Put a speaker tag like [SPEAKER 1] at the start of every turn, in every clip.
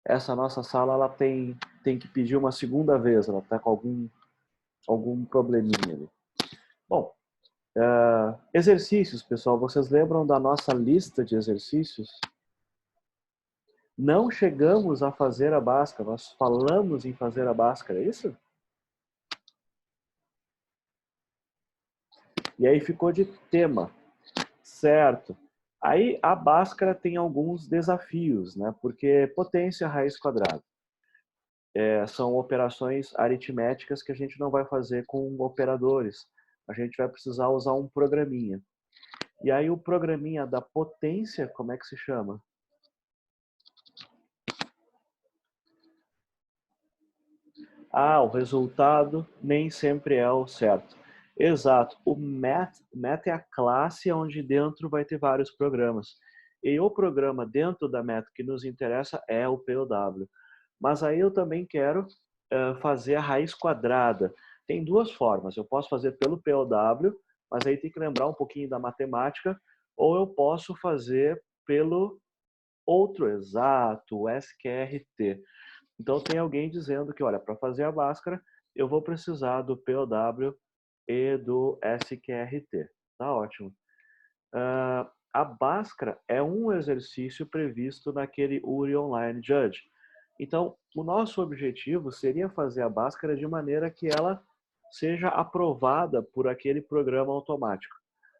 [SPEAKER 1] essa nossa sala ela tem que pedir uma segunda vez, ela está com algum probleminha ali. Bom, exercícios, pessoal, vocês lembram da nossa lista de exercícios? Não chegamos a fazer a Bhaskara, nós falamos em fazer a Bhaskara, é isso? E aí ficou de tema, certo? Aí a Bhaskara tem alguns desafios, né? Porque potência raiz quadrada. São operações aritméticas que a gente não vai fazer com operadores. A gente vai precisar usar um programinha. E aí o programinha da potência, como é que se chama? Ah, o resultado nem sempre é o certo. Exato. O Math é a classe onde dentro vai ter vários programas. E o programa dentro da Math que nos interessa é o POW. Mas aí eu também quero fazer a raiz quadrada. Tem duas formas. Eu posso fazer pelo POW, mas aí tem que lembrar um pouquinho da matemática, ou eu posso fazer pelo outro exato, o SQRT. Então tem alguém dizendo que, olha, para fazer a Bhaskara, eu vou precisar do POW e do SQRT. Tá ótimo. A Bhaskara é um exercício previsto naquele URI Online Judge. Então, o nosso objetivo seria fazer a Bhaskara de maneira que ela seja aprovada por aquele programa automático.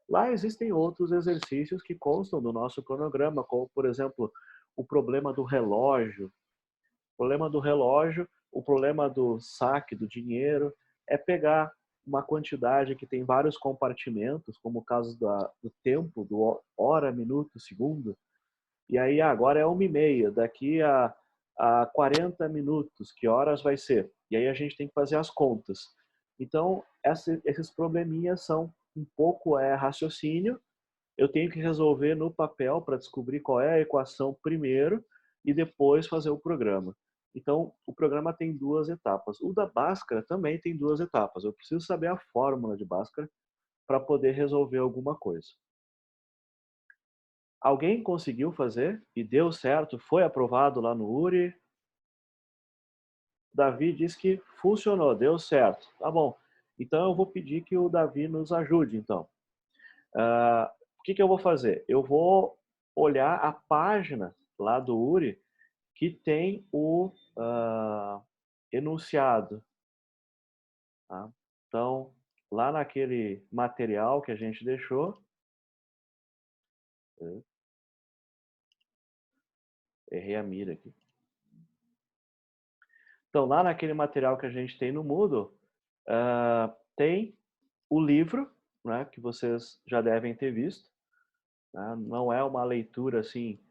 [SPEAKER 1] Lá existem outros exercícios que constam do nosso cronograma, como, por exemplo, o problema do relógio. O problema do relógio, o problema do saque do dinheiro, é pegar uma quantidade que tem vários compartimentos, como o caso do tempo, do hora, minuto, segundo, e aí agora é 1h30, daqui a 40 minutos, que horas vai ser? E aí a gente tem que fazer as contas. Então, esses probleminhas são um pouco raciocínio, eu tenho que resolver no papel para descobrir qual é a equação primeiro e depois fazer o programa. Então, o programa tem duas etapas. O da Bhaskara também tem duas etapas. Eu preciso saber a fórmula de Bhaskara para poder resolver alguma coisa. Alguém conseguiu fazer e deu certo? Foi aprovado lá no URI? Davi disse que funcionou, deu certo. Tá bom. Então eu vou pedir que o Davi nos ajude, então. O que eu vou fazer? Eu vou olhar a página lá do URI que tem o enunciado. Tá? Então, lá naquele material que a gente deixou, errei a mira aqui. Então, lá naquele material que a gente tem no Moodle, tem o livro, né, que vocês já devem ter visto. Né? Não é uma leitura assim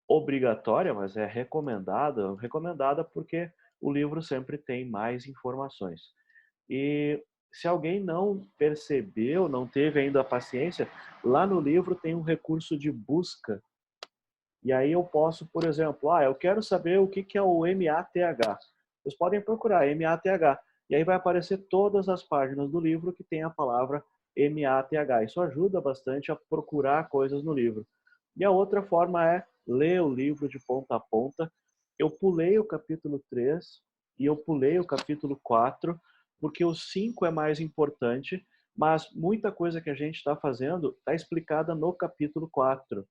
[SPEAKER 1] obrigatória, mas é recomendada. Recomendada porque o livro sempre tem mais informações. E se alguém não percebeu, não teve ainda a paciência, lá no livro tem um recurso de busca. E aí eu posso, por exemplo, eu quero saber o que é o MATH. Vocês podem procurar MATH. E aí vai aparecer todas as páginas do livro que tem a palavra MATH. Isso ajuda bastante a procurar coisas no livro. E a outra forma é ler o livro de ponta a ponta. Eu pulei o capítulo 3 e eu pulei o capítulo 4, porque o 5 é mais importante, mas muita coisa que a gente está fazendo está explicada no capítulo 4.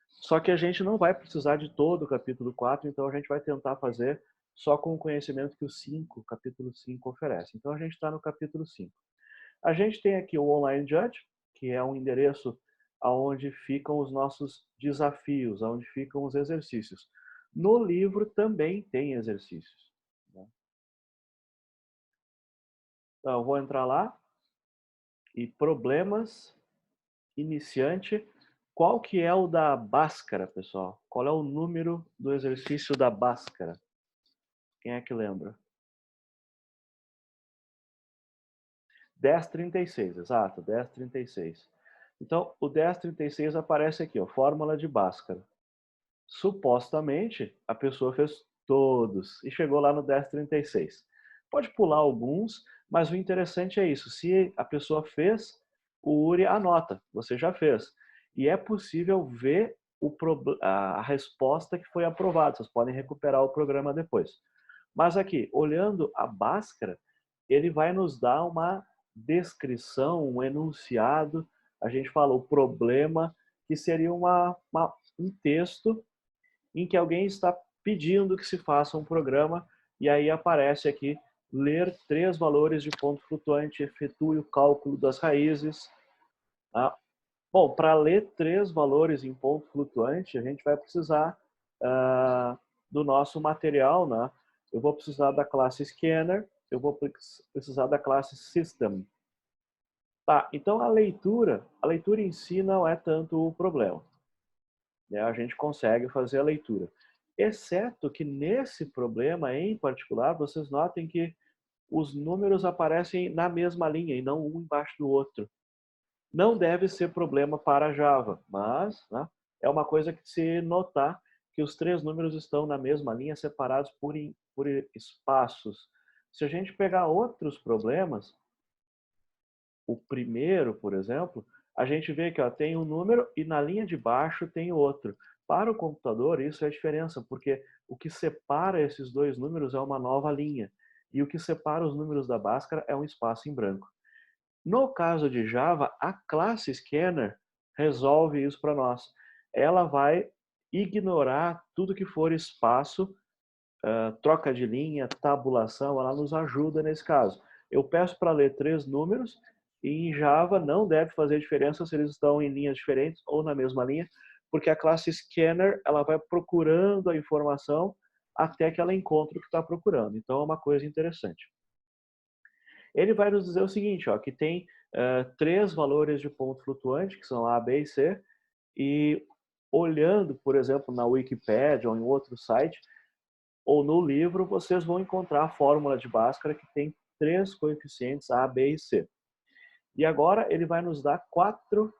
[SPEAKER 1] Só que a gente não vai precisar de todo o capítulo 4, então a gente vai tentar fazer só com o conhecimento que o capítulo 5 oferece. Então a gente está no capítulo 5. A gente tem aqui o Online Judge, que é um endereço onde ficam os nossos desafios, onde ficam os exercícios. No livro também tem exercícios. Então eu vou entrar lá e problemas, iniciante. Qual que é o da Bhaskara, pessoal? Qual é o número do exercício da Bhaskara? Quem é que lembra? 1036, exato, 1036. Então, o 1036 aparece aqui, ó, fórmula de Bhaskara. Supostamente, a pessoa fez todos e chegou lá no 1036. Pode pular alguns, mas o interessante é isso. Se a pessoa fez, o URI anota, você já fez. E é possível ver a resposta que foi aprovada. Vocês podem recuperar o programa depois. Mas aqui, olhando a Bhaskara, ele vai nos dar uma descrição, um enunciado. A gente fala o problema, que seria um texto em que alguém está pedindo que se faça um programa, e aí aparece aqui, ler 3 valores de ponto flutuante, efetue o cálculo das raízes. Tá? Bom, para ler 3 valores em ponto flutuante, a gente vai precisar do nosso material, né? Eu vou precisar da classe Scanner, eu vou precisar da classe System. Tá, então a leitura em si não é tanto o problema. Né? A gente consegue fazer a leitura. Exceto que nesse problema em particular, vocês notem que os números aparecem na mesma linha e não um embaixo do outro. Não deve ser problema para Java, mas né, é uma coisa que se notar que os 3 números estão na mesma linha, separados por espaços. Se a gente pegar outros problemas, o primeiro, por exemplo, a gente vê que ó, tem um número e na linha de baixo tem outro. Para o computador, isso é a diferença, porque o que separa esses 2 números é uma nova linha. E o que separa os números da Bhaskara é um espaço em branco. No caso de Java, a classe Scanner resolve isso para nós. Ela vai ignorar tudo que for espaço, troca de linha, tabulação, ela nos ajuda nesse caso. Eu peço para ler 3 números e em Java não deve fazer diferença se eles estão em linhas diferentes ou na mesma linha, porque a classe Scanner ela vai procurando a informação até que ela encontre o que está procurando. Então é uma coisa interessante. Ele vai nos dizer o seguinte, ó, que tem 3 valores de ponto flutuante, que são A, B e C, e olhando, por exemplo, na Wikipedia ou em outro site, ou no livro, vocês vão encontrar a fórmula de Bhaskara que tem 3 coeficientes A, B e C. E agora ele vai nos dar 4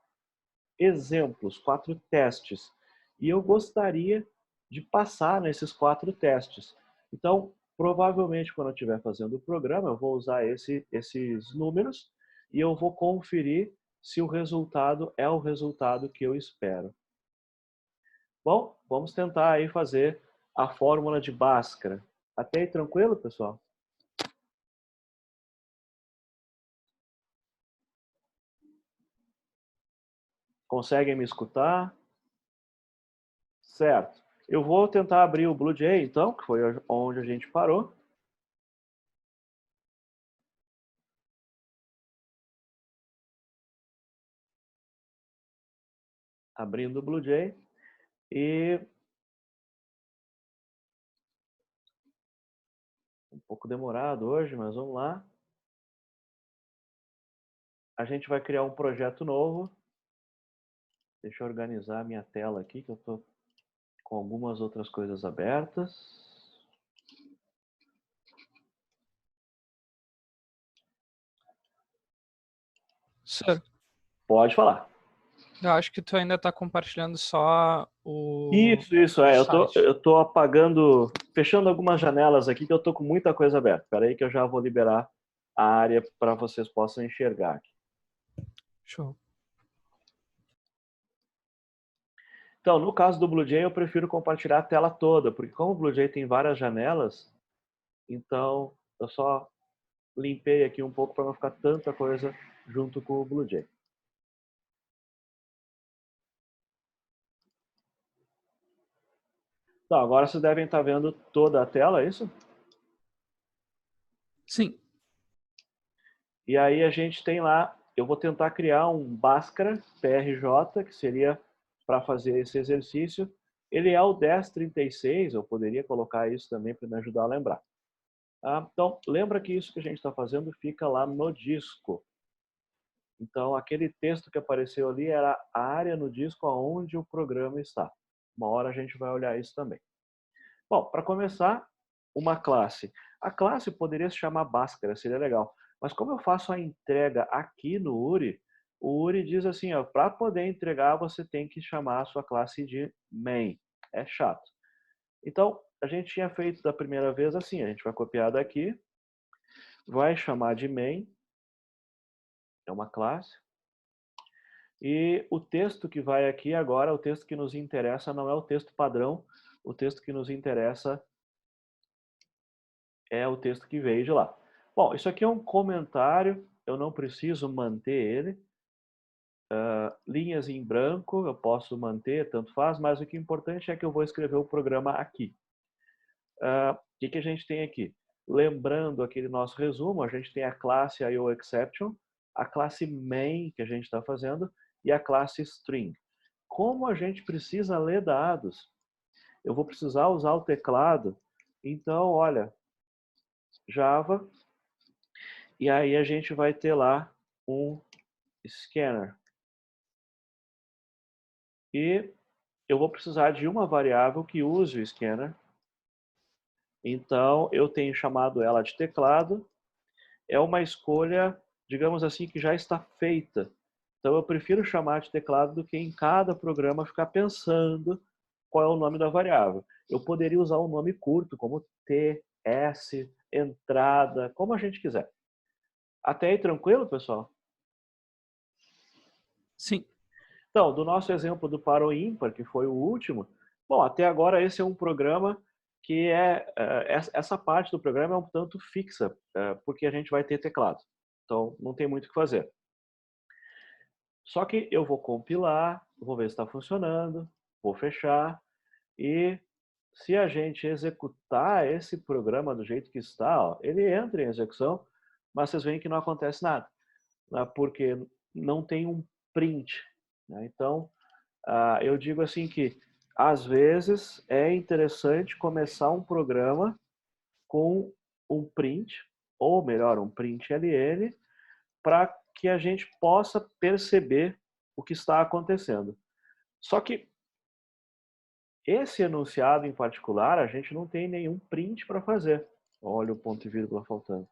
[SPEAKER 1] exemplos, 4 testes. E eu gostaria de passar nesses 4 testes. Então, provavelmente, quando eu estiver fazendo o programa, eu vou usar esses números e eu vou conferir se o resultado é o resultado que eu espero. Bom, vamos tentar aí fazer a fórmula de Bhaskara. Até aí tranquilo, pessoal? Conseguem me escutar? Certo. Eu vou tentar abrir o BlueJ, então, que foi onde a gente parou. Abrindo o BlueJ. E um pouco demorado hoje, mas vamos lá. A gente vai criar um projeto novo. Deixa eu organizar a minha tela aqui, que eu estou com algumas outras coisas abertas.
[SPEAKER 2] Sir,
[SPEAKER 1] Pode falar.
[SPEAKER 2] eu acho que tu ainda está compartilhando só o
[SPEAKER 1] Isso, é.
[SPEAKER 2] site.
[SPEAKER 1] Eu tô apagando, fechando algumas janelas aqui, que eu tô com muita coisa aberta. Espera aí que eu já vou liberar a área para vocês possam enxergar aqui.
[SPEAKER 2] Show.
[SPEAKER 1] Então, no caso do BlueJ, eu prefiro compartilhar a tela toda, porque como o BlueJ tem várias janelas, então eu só limpei aqui um pouco para não ficar tanta coisa junto com o BlueJ. Então, agora vocês devem estar vendo toda a tela, é isso?
[SPEAKER 2] Sim.
[SPEAKER 1] E aí a gente tem lá, eu vou tentar criar um Bhaskara PRJ, que seria para fazer esse exercício. Ele é o 1036, eu poderia colocar isso também para me ajudar a lembrar. Então, lembra que isso que a gente está fazendo fica lá no disco. Então, aquele texto que apareceu ali era a área no disco onde o programa está. Uma hora a gente vai olhar isso também. Bom, para começar, uma classe. A classe poderia se chamar Bhaskara, seria legal. Mas como eu faço a entrega aqui no URI, o URI diz assim, para poder entregar você tem que chamar a sua classe de main. É chato. Então, a gente tinha feito da primeira vez assim, a gente vai copiar daqui, vai chamar de main, é uma classe. E o texto que vai aqui agora, o texto que nos interessa não é o texto padrão, o texto que nos interessa é o texto que veio de lá. Bom, isso aqui é um comentário, eu não preciso manter ele. Linhas em branco, eu posso manter, tanto faz, mas o que é importante é que eu vou escrever o programa aqui. O que a gente tem aqui? Lembrando aquele nosso resumo, a gente tem a classe IOException, a classe main que a gente está fazendo e a classe string. Como a gente precisa ler dados, eu vou precisar usar o teclado. Então, olha, Java, e aí a gente vai ter lá um scanner. E eu vou precisar de uma variável que use o scanner. Então, eu tenho chamado ela de teclado. É uma escolha, digamos assim, que já está feita. Então, eu prefiro chamar de teclado do que em cada programa ficar pensando qual é o nome da variável. Eu poderia usar um nome curto, como T, S, entrada, como a gente quiser. Até aí, tranquilo, pessoal?
[SPEAKER 2] Sim.
[SPEAKER 1] Então, do nosso exemplo do par ou ímpar, que foi o último, bom, até agora esse é um programa que essa parte do programa é um tanto fixa, porque a gente vai ter teclado. Então, não tem muito o que fazer. Só que eu vou compilar, vou ver se está funcionando, vou fechar, e se a gente executar esse programa do jeito que está, ó, ele entra em execução, mas vocês veem que não acontece nada, né, porque não tem um print, né? Então, eu digo assim que, às vezes, é interessante começar um programa com um print, ou melhor, um print LN, para que a gente possa perceber o que está acontecendo. Só que esse enunciado em particular, a gente não tem nenhum print para fazer. Olha o ponto e vírgula faltando.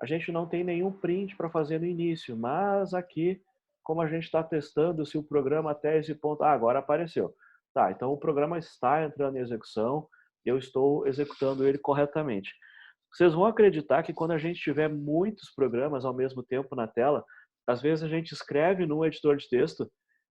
[SPEAKER 1] A gente não tem nenhum print para fazer no início, mas aqui, como a gente está testando se o programa até esse ponto... agora apareceu. Tá, então o programa está entrando em execução, eu estou executando ele corretamente. Vocês vão acreditar que quando a gente tiver muitos programas ao mesmo tempo na tela, às vezes a gente escreve num editor de texto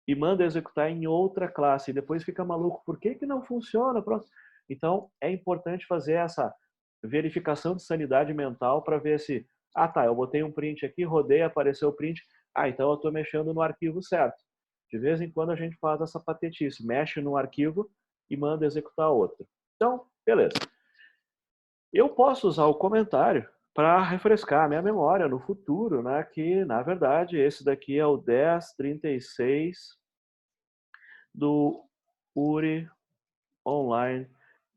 [SPEAKER 1] e manda executar em outra classe, e depois fica maluco, por que não funciona? Pronto. Então, é importante fazer essa verificação de sanidade mental para ver se, tá, eu botei um print aqui, rodei, apareceu o print, então eu estou mexendo no arquivo certo. De vez em quando a gente faz essa patetice, mexe no arquivo e manda executar outro. Então, beleza. Eu posso usar o comentário para refrescar a minha memória no futuro, né, que na verdade esse daqui é o 1036 do URI Online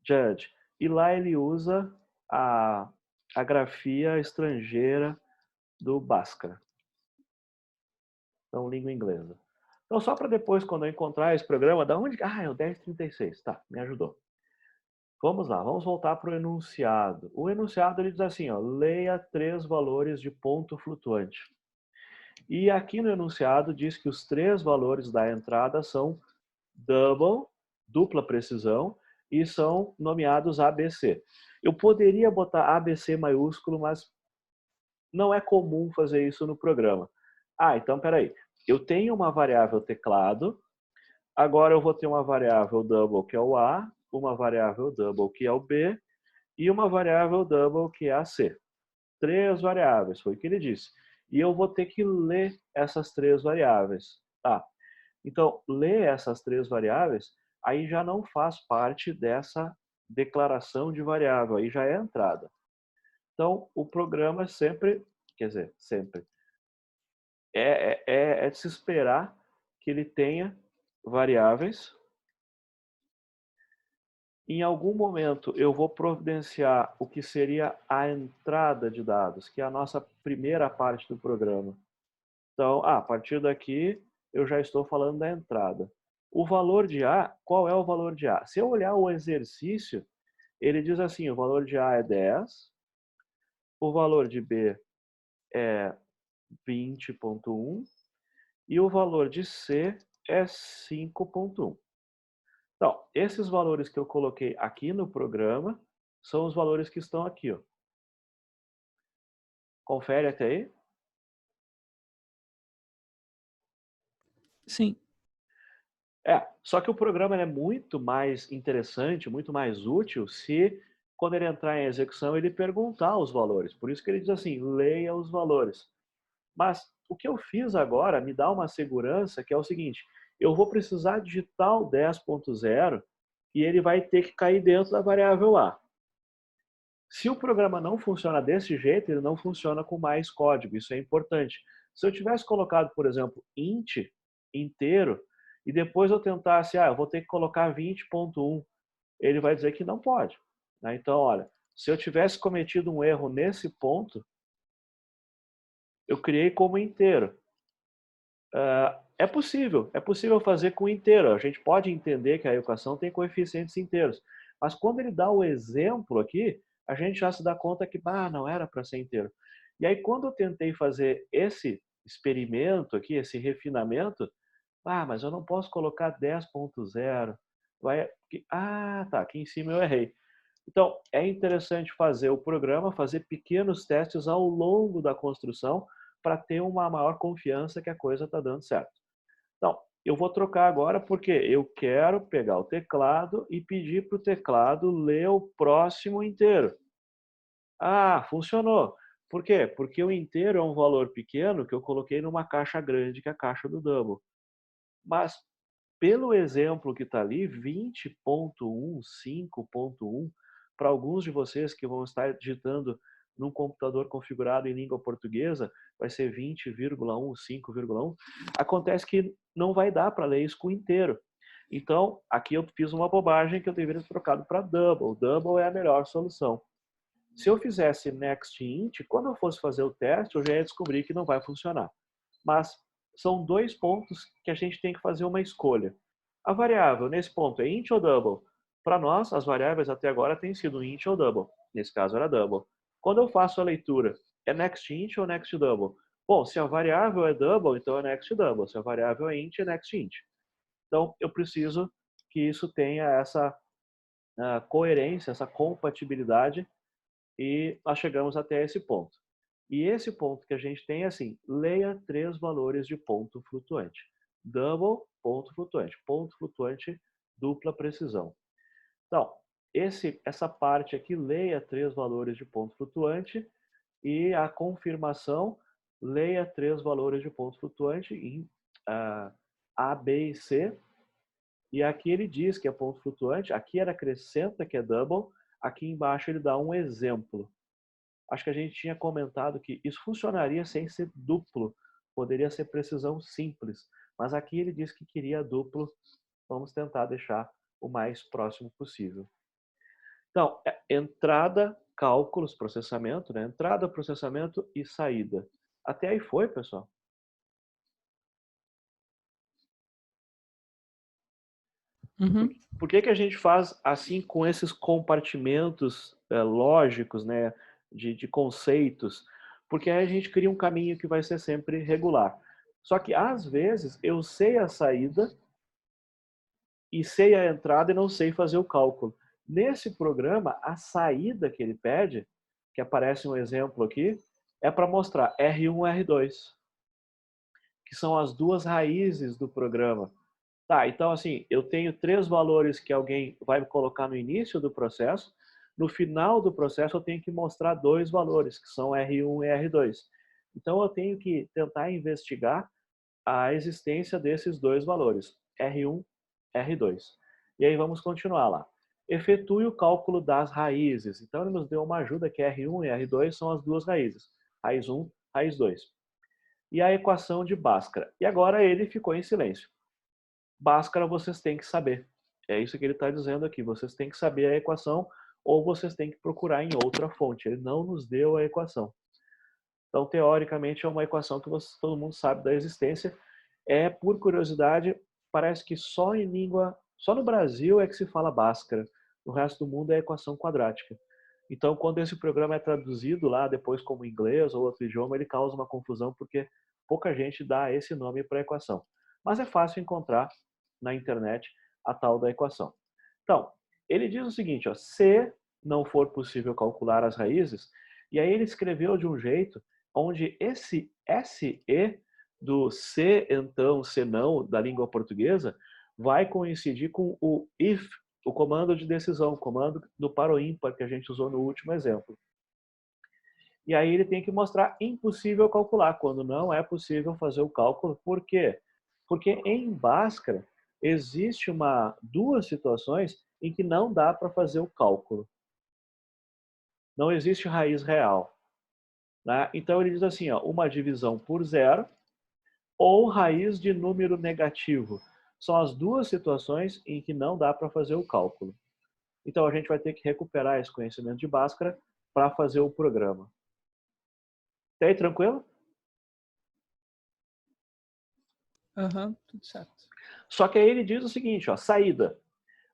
[SPEAKER 1] Judge. E lá ele usa a grafia estrangeira do Bhaskara. Então, língua inglesa. Então, só para depois, quando eu encontrar esse programa, da onde... é o 1036. Tá, me ajudou. Vamos lá, vamos voltar para o enunciado. O enunciado ele diz assim, ó, leia 3 valores de ponto flutuante. E aqui no enunciado diz que os 3 valores da entrada são double, dupla precisão, e são nomeados ABC. Eu poderia botar ABC maiúsculo, mas não é comum fazer isso no programa. Então peraí. Eu tenho uma variável teclado, agora eu vou ter uma variável double que é o A, uma variável double que é o B, e uma variável double que é a C. 3 variáveis, foi o que ele disse. E eu vou ter que ler essas 3 variáveis. Tá. Então, ler essas 3 variáveis, aí já não faz parte dessa declaração de variável, aí já é a entrada. Então, o programa sempre, quer dizer, sempre, é de se esperar que ele tenha variáveis. Em algum momento eu vou providenciar o que seria a entrada de dados, que é a nossa primeira parte do programa. Então, a partir daqui eu já estou falando da entrada. O valor de A, qual é o valor de A? Se eu olhar o exercício, ele diz assim, o valor de A é 10, o valor de B é 20.1 e o valor de C é 5.1. Então, esses valores que eu coloquei aqui no programa são os valores que estão aqui, ó. Confere até aí.
[SPEAKER 2] Sim.
[SPEAKER 1] Só que o programa ele é muito mais interessante, muito mais útil se, quando ele entrar em execução, ele perguntar os valores. Por isso que ele diz assim, leia os valores. Mas o que eu fiz agora me dá uma segurança que é o seguinte, eu vou precisar digitar o 10.0 e ele vai ter que cair dentro da variável A. Se o programa não funciona desse jeito, ele não funciona com mais código, isso é importante. Se eu tivesse colocado, por exemplo, int inteiro, e depois eu tentasse, eu vou ter que colocar 20.1, ele vai dizer que não pode. Né? Então, olha, se eu tivesse cometido um erro nesse ponto, eu criei como inteiro. É possível fazer com inteiro. A gente pode entender que a equação tem coeficientes inteiros. Mas quando ele dá o exemplo aqui, a gente já se dá conta que não era para ser inteiro. E aí, quando eu tentei fazer esse experimento aqui, esse refinamento, mas eu não posso colocar 10.0. Tá, aqui em cima eu errei. Então, é interessante fazer o programa, fazer pequenos testes ao longo da construção para ter uma maior confiança que a coisa está dando certo. Então, eu vou trocar agora porque eu quero pegar o teclado e pedir para o teclado ler o próximo inteiro. Funcionou. Por quê? Porque o inteiro é um valor pequeno que eu coloquei numa caixa grande, que é a caixa do double. Mas, pelo exemplo que está ali, 20.1, 5.1, para alguns de vocês que vão estar digitando num computador configurado em língua portuguesa, vai ser 20,1, 5,1. Acontece que não vai dar para ler isso com inteiro. Então, aqui eu fiz uma bobagem que eu deveria ter trocado para double. Double é a melhor solução. Se eu fizesse next int, quando eu fosse fazer o teste, eu já ia descobrir que não vai funcionar. Mas são dois pontos que a gente tem que fazer uma escolha. A variável, nesse ponto, é int ou double? Para nós, as variáveis até agora têm sido int ou double. Nesse caso, era double. Quando eu faço a leitura, é next int ou next double? Bom, se a variável é double, então é next double. Se a variável é int, é next int. Então, eu preciso que isso tenha essa coerência, essa compatibilidade, e nós chegamos até esse ponto. E esse ponto que a gente tem é assim, leia 3 valores de ponto flutuante. Double, ponto flutuante, dupla precisão. Então, essa parte aqui, leia 3 valores de ponto flutuante, e a confirmação, leia 3 valores de ponto flutuante em A, B e C. E aqui ele diz que é ponto flutuante, aqui ele acrescenta que é double, aqui embaixo ele dá um exemplo. Acho que a gente tinha comentado que isso funcionaria sem ser duplo, poderia ser precisão simples, mas aqui ele diz que queria duplo, vamos tentar deixar o mais próximo possível. Então, entrada, cálculos, processamento, né? Entrada, processamento e saída. Até aí foi, pessoal?
[SPEAKER 2] Uhum.
[SPEAKER 1] Por que a gente faz assim com esses compartimentos lógicos, né, de conceitos? Porque aí a gente cria um caminho que vai ser sempre regular. Só que, às vezes, eu sei a saída e sei a entrada e não sei fazer o cálculo. Nesse programa, a saída que ele pede, que aparece um exemplo aqui, é para mostrar R1 e R2, que são as duas raízes do programa. Tá, então assim, eu tenho 3 valores que alguém vai me colocar no início do processo, no final do processo eu tenho que mostrar 2 valores, que são R1 e R2. Então eu tenho que tentar investigar a existência desses 2 valores, R1, R2. E aí vamos continuar lá. Efetue o cálculo das raízes. Então ele nos deu uma ajuda que R1 e R2 são as duas raízes, raiz 1, raiz 2. E a equação de Bhaskara. E agora ele ficou em silêncio. Bhaskara vocês têm que saber. É isso que ele está dizendo aqui. Vocês têm que saber a equação ou vocês têm que procurar em outra fonte. Ele não nos deu a equação. Então, teoricamente, é uma equação que todo mundo sabe da existência. Por curiosidade, parece que só no Brasil é que se fala Bhaskara. No resto do mundo é equação quadrática. Então, quando esse programa é traduzido lá depois como inglês ou outro idioma, ele causa uma confusão porque pouca gente dá esse nome para a equação. Mas é fácil encontrar na internet a tal da equação. Então, ele diz o seguinte, se não for possível calcular as raízes, e aí ele escreveu de um jeito onde esse SE do se, então, se não, da língua portuguesa, vai coincidir com o if, o comando de decisão, o comando do par ou ímpar que a gente usou no último exemplo. E aí ele tem que mostrar impossível calcular, quando não é possível fazer o cálculo. Por quê? Porque em Bhaskara existe duas situações em que não dá para fazer o cálculo. Não existe raiz real. Né? Então ele diz assim, ó, uma divisão por zero ou raiz de número negativo. São as duas situações em que não dá para fazer o cálculo. Então a gente vai ter que recuperar esse conhecimento de Bhaskara para fazer o programa. Tá aí tranquilo?
[SPEAKER 2] Aham, tudo certo.
[SPEAKER 1] Só que aí ele diz o seguinte, ó, saída.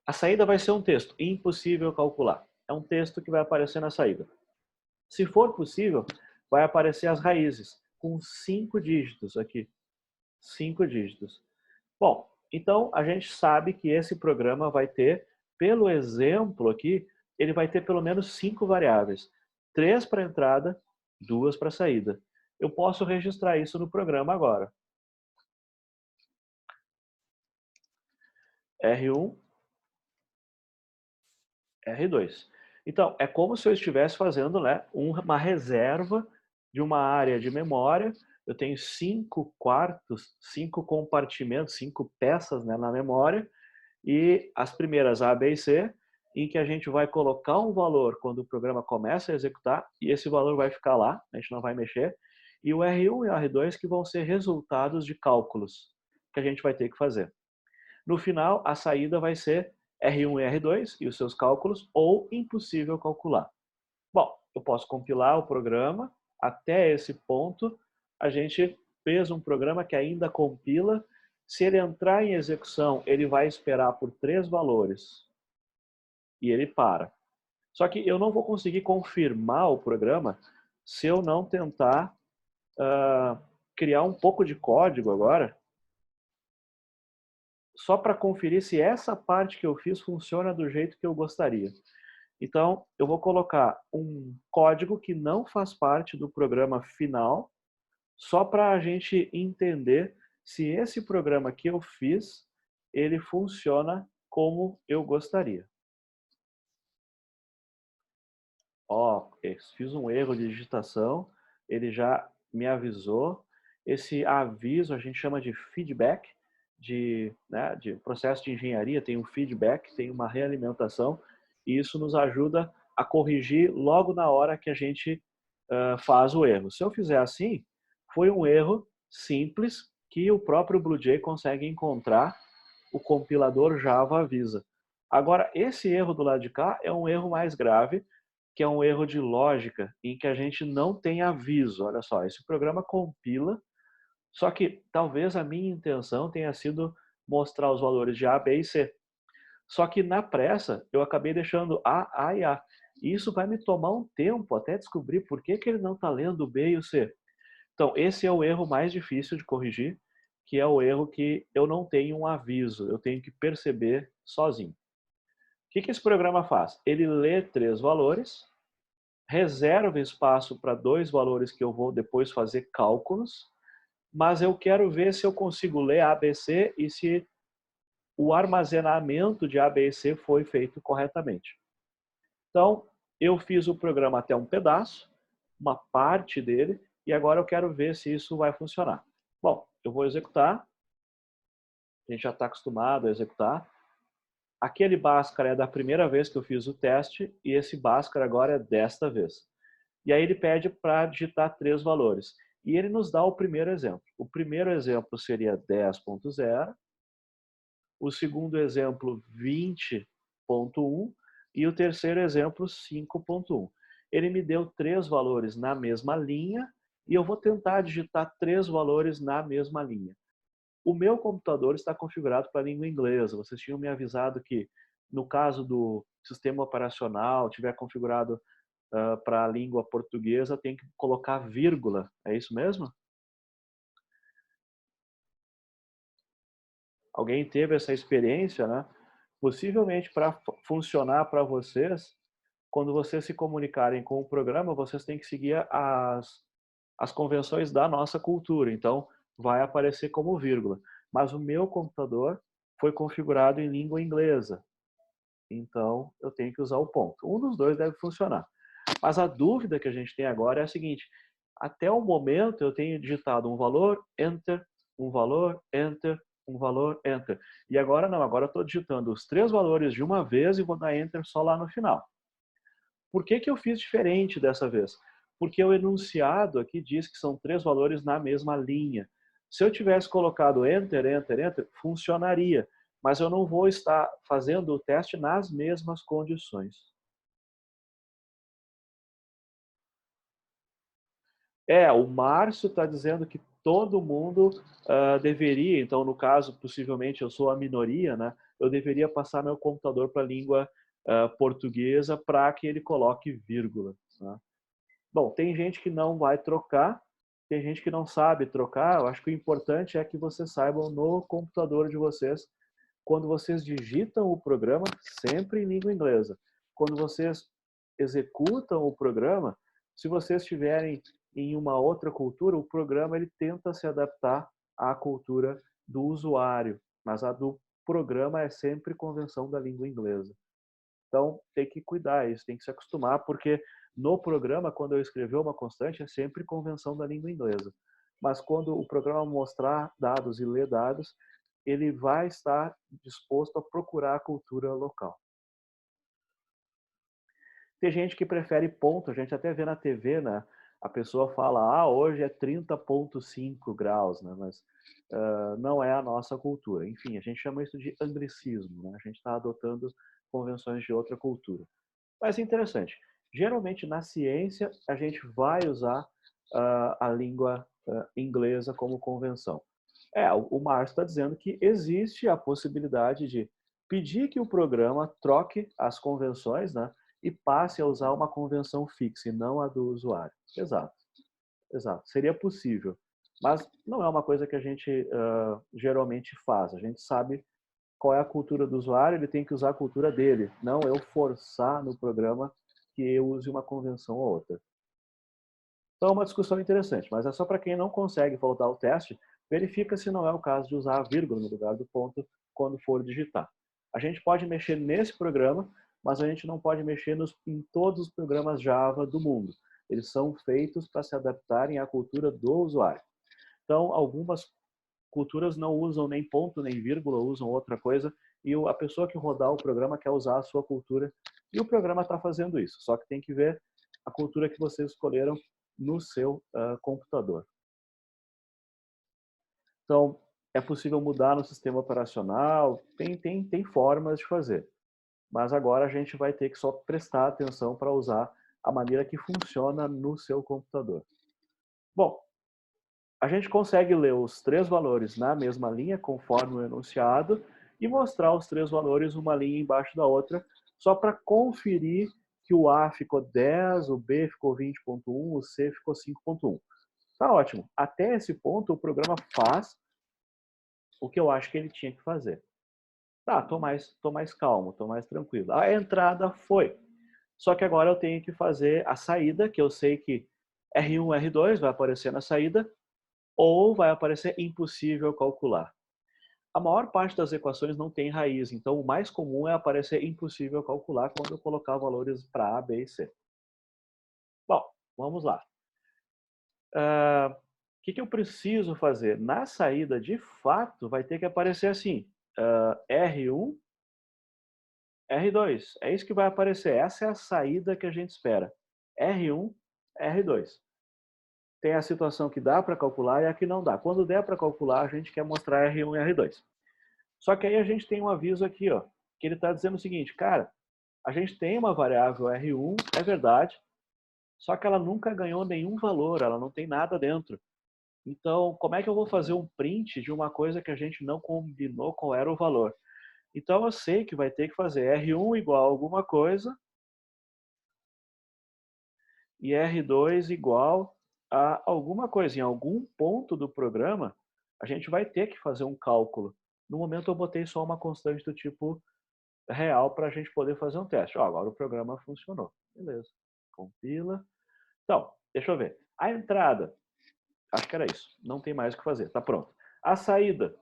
[SPEAKER 1] A saída vai ser um texto impossível calcular. É um texto que vai aparecer na saída. Se for possível, vai aparecer as raízes, com 5 dígitos aqui. 5 dígitos. Bom, então a gente sabe que esse programa vai ter, pelo exemplo aqui, ele vai ter pelo menos 5 variáveis. 3 para entrada, 2 para saída. Eu posso registrar isso no programa agora. R1, R2. Então, é como se eu estivesse fazendo, né, uma reserva de uma área de memória. Eu tenho 5 quartos, 5 compartimentos, 5 peças, né, na memória, e as primeiras A, B e C, em que a gente vai colocar um valor quando o programa começa a executar, e esse valor vai ficar lá, a gente não vai mexer, e o R1 e o R2 que vão ser resultados de cálculos que a gente vai ter que fazer. No final, a saída vai ser R1 e R2 e os seus cálculos, ou impossível calcular. Bom, eu posso compilar o programa. Até esse ponto, a gente fez um programa que ainda compila. Se ele entrar em execução, ele vai esperar por 3 valores e ele para. Só que eu não vou conseguir confirmar o programa se eu não tentar criar um pouco de código agora, só para conferir se essa parte que eu fiz funciona do jeito que eu gostaria. Então, eu vou colocar um código que não faz parte do programa final, só para a gente entender se esse programa que eu fiz, ele funciona como eu gostaria. Ó, fiz um erro de digitação, ele já me avisou. Esse aviso a gente chama de feedback, de processo de engenharia, tem um feedback, tem uma realimentação, e isso nos ajuda a corrigir logo na hora que a gente faz o erro. Se eu fizer assim, foi um erro simples que o próprio BlueJay consegue encontrar, o compilador Java avisa. Agora, esse erro do lado de cá é um erro mais grave, que é um erro de lógica, em que a gente não tem aviso. Olha só, esse programa compila, só que talvez a minha intenção tenha sido mostrar os valores de A, B e C. Só que na pressa, eu acabei deixando A e A. E isso vai me tomar um tempo até descobrir por que ele não está lendo o B e o C. Então, esse é o erro mais difícil de corrigir, que é o erro que eu não tenho um aviso, eu tenho que perceber sozinho. O que esse programa faz? Ele lê 3 valores, reserva espaço para 2 valores que eu vou depois fazer cálculos, mas eu quero ver se eu consigo ler A, B, C e se o armazenamento de A, B e C foi feito corretamente. Então, eu fiz o programa até um pedaço, uma parte dele, e agora eu quero ver se isso vai funcionar. Bom, eu vou executar. A gente já está acostumado a executar. Aquele Bhaskara é da primeira vez que eu fiz o teste, e esse Bhaskara agora é desta vez. E aí ele pede para digitar 3 valores. E ele nos dá o primeiro exemplo. O primeiro exemplo seria 10.0, o segundo exemplo 20.1 e o terceiro exemplo 5.1. Ele me deu 3 valores na mesma linha e eu vou tentar digitar 3 valores na mesma linha. O meu computador está configurado para a língua inglesa. Vocês tinham me avisado que, no caso do sistema operacional, tiver configurado para a língua portuguesa, tem que colocar vírgula. É isso mesmo? Alguém teve essa experiência, né? Possivelmente para funcionar para vocês, quando vocês se comunicarem com o programa, vocês têm que seguir as convenções da nossa cultura. Então, vai aparecer como vírgula. Mas o meu computador foi configurado em língua inglesa. Então, eu tenho que usar o ponto. Um dos dois deve funcionar. Mas a dúvida que a gente tem agora é a seguinte: até o momento eu tenho digitado um valor, enter, um valor, enter, um valor, enter. E agora não, agora eu estou digitando os 3 valores de uma vez e vou dar enter só lá no final. Por que que eu fiz diferente dessa vez? Porque o enunciado aqui diz que são 3 valores na mesma linha. Se eu tivesse colocado enter, enter, enter, funcionaria. Mas eu não vou estar fazendo o teste nas mesmas condições. O Márcio está dizendo que todo mundo deveria, então no caso, possivelmente eu sou a minoria, né? Eu deveria passar meu computador para a língua portuguesa para que ele coloque vírgula. Né? Bom, tem gente que não vai trocar, tem gente que não sabe trocar. Eu acho que o importante é que vocês saibam no computador de vocês, quando vocês digitam o programa, sempre em língua inglesa. Quando vocês executam o programa, se vocês estiverem em uma outra cultura, o programa ele tenta se adaptar à cultura do usuário, mas a do programa é sempre convenção da língua inglesa. Então, tem que cuidar isso, tem que se acostumar, porque no programa, quando eu escrever uma constante, é sempre convenção da língua inglesa. Mas quando o programa mostrar dados e ler dados, ele vai estar disposto a procurar a cultura local. Tem gente que prefere ponto, a gente até vê na TV, né? A pessoa fala, hoje é 30,5 graus, né? Mas não é a nossa cultura. Enfim, a gente chama isso de anglicismo, né? A gente está adotando convenções de outra cultura. Mas é interessante. Geralmente, na ciência, a gente vai usar a língua inglesa como convenção. O Márcio está dizendo que existe a possibilidade de pedir que o programa troque as convenções, né, e passe a usar uma convenção fixa e não a do usuário. Exato, exato. Seria possível. Mas não é uma coisa que a gente geralmente faz. A gente sabe qual é a cultura do usuário, ele tem que usar a cultura dele, não eu forçar no programa que eu use uma convenção ou outra. Então é uma discussão interessante, mas é só para quem não consegue voltar ao teste, verifica se não é o caso de usar a vírgula no lugar do ponto quando for digitar. A gente pode mexer nesse programa, mas a gente não pode mexer em todos os programas Java do mundo. Eles são feitos para se adaptarem à cultura do usuário. Então, algumas culturas não usam nem ponto nem vírgula, usam outra coisa, e a pessoa que rodar o programa quer usar a sua cultura, e o programa está fazendo isso, só que tem que ver a cultura que vocês escolheram no seu computador. Então, é possível mudar no sistema operacional, tem formas de fazer, mas agora a gente vai ter que só prestar atenção para usar a maneira que funciona no seu computador. Bom, a gente consegue ler os 3 valores na mesma linha, conforme o enunciado, e mostrar os 3 valores uma linha embaixo da outra, só para conferir que o A ficou 10, o B ficou 20,1, o C ficou 5,1. Tá ótimo. Até esse ponto, o programa faz o que eu acho que ele tinha que fazer. Tá, tô mais calmo, tô mais tranquilo. A entrada foi. Só que agora eu tenho que fazer a saída, que eu sei que R1, R2 vai aparecer na saída, ou vai aparecer impossível calcular. A maior parte das equações não tem raiz, então o mais comum é aparecer impossível calcular quando eu colocar valores para A, B e C. Bom, vamos lá. O que eu preciso fazer? Na saída, de fato, vai ter que aparecer assim, R1, R2. É isso que vai aparecer. Essa é a saída que a gente espera. R1, R2. Tem a situação que dá para calcular e a que não dá. Quando der para calcular, a gente quer mostrar R1 e R2. Só que aí a gente tem um aviso aqui, ó, que ele está dizendo o seguinte, cara, a gente tem uma variável R1, é verdade, só que ela nunca ganhou nenhum valor, ela não tem nada dentro. Então, como é que eu vou fazer um print de uma coisa que a gente não combinou qual era o valor? Então, eu sei que vai ter que fazer R1 igual a alguma coisa e R2 igual a alguma coisa. Em algum ponto do programa, a gente vai ter que fazer um cálculo. No momento, eu botei só uma constante do tipo real para a gente poder fazer um teste. Agora o programa funcionou. Beleza. Compila. Então, deixa eu ver. A entrada Acho que era isso. Não tem mais o que fazer. Está pronto. A saída.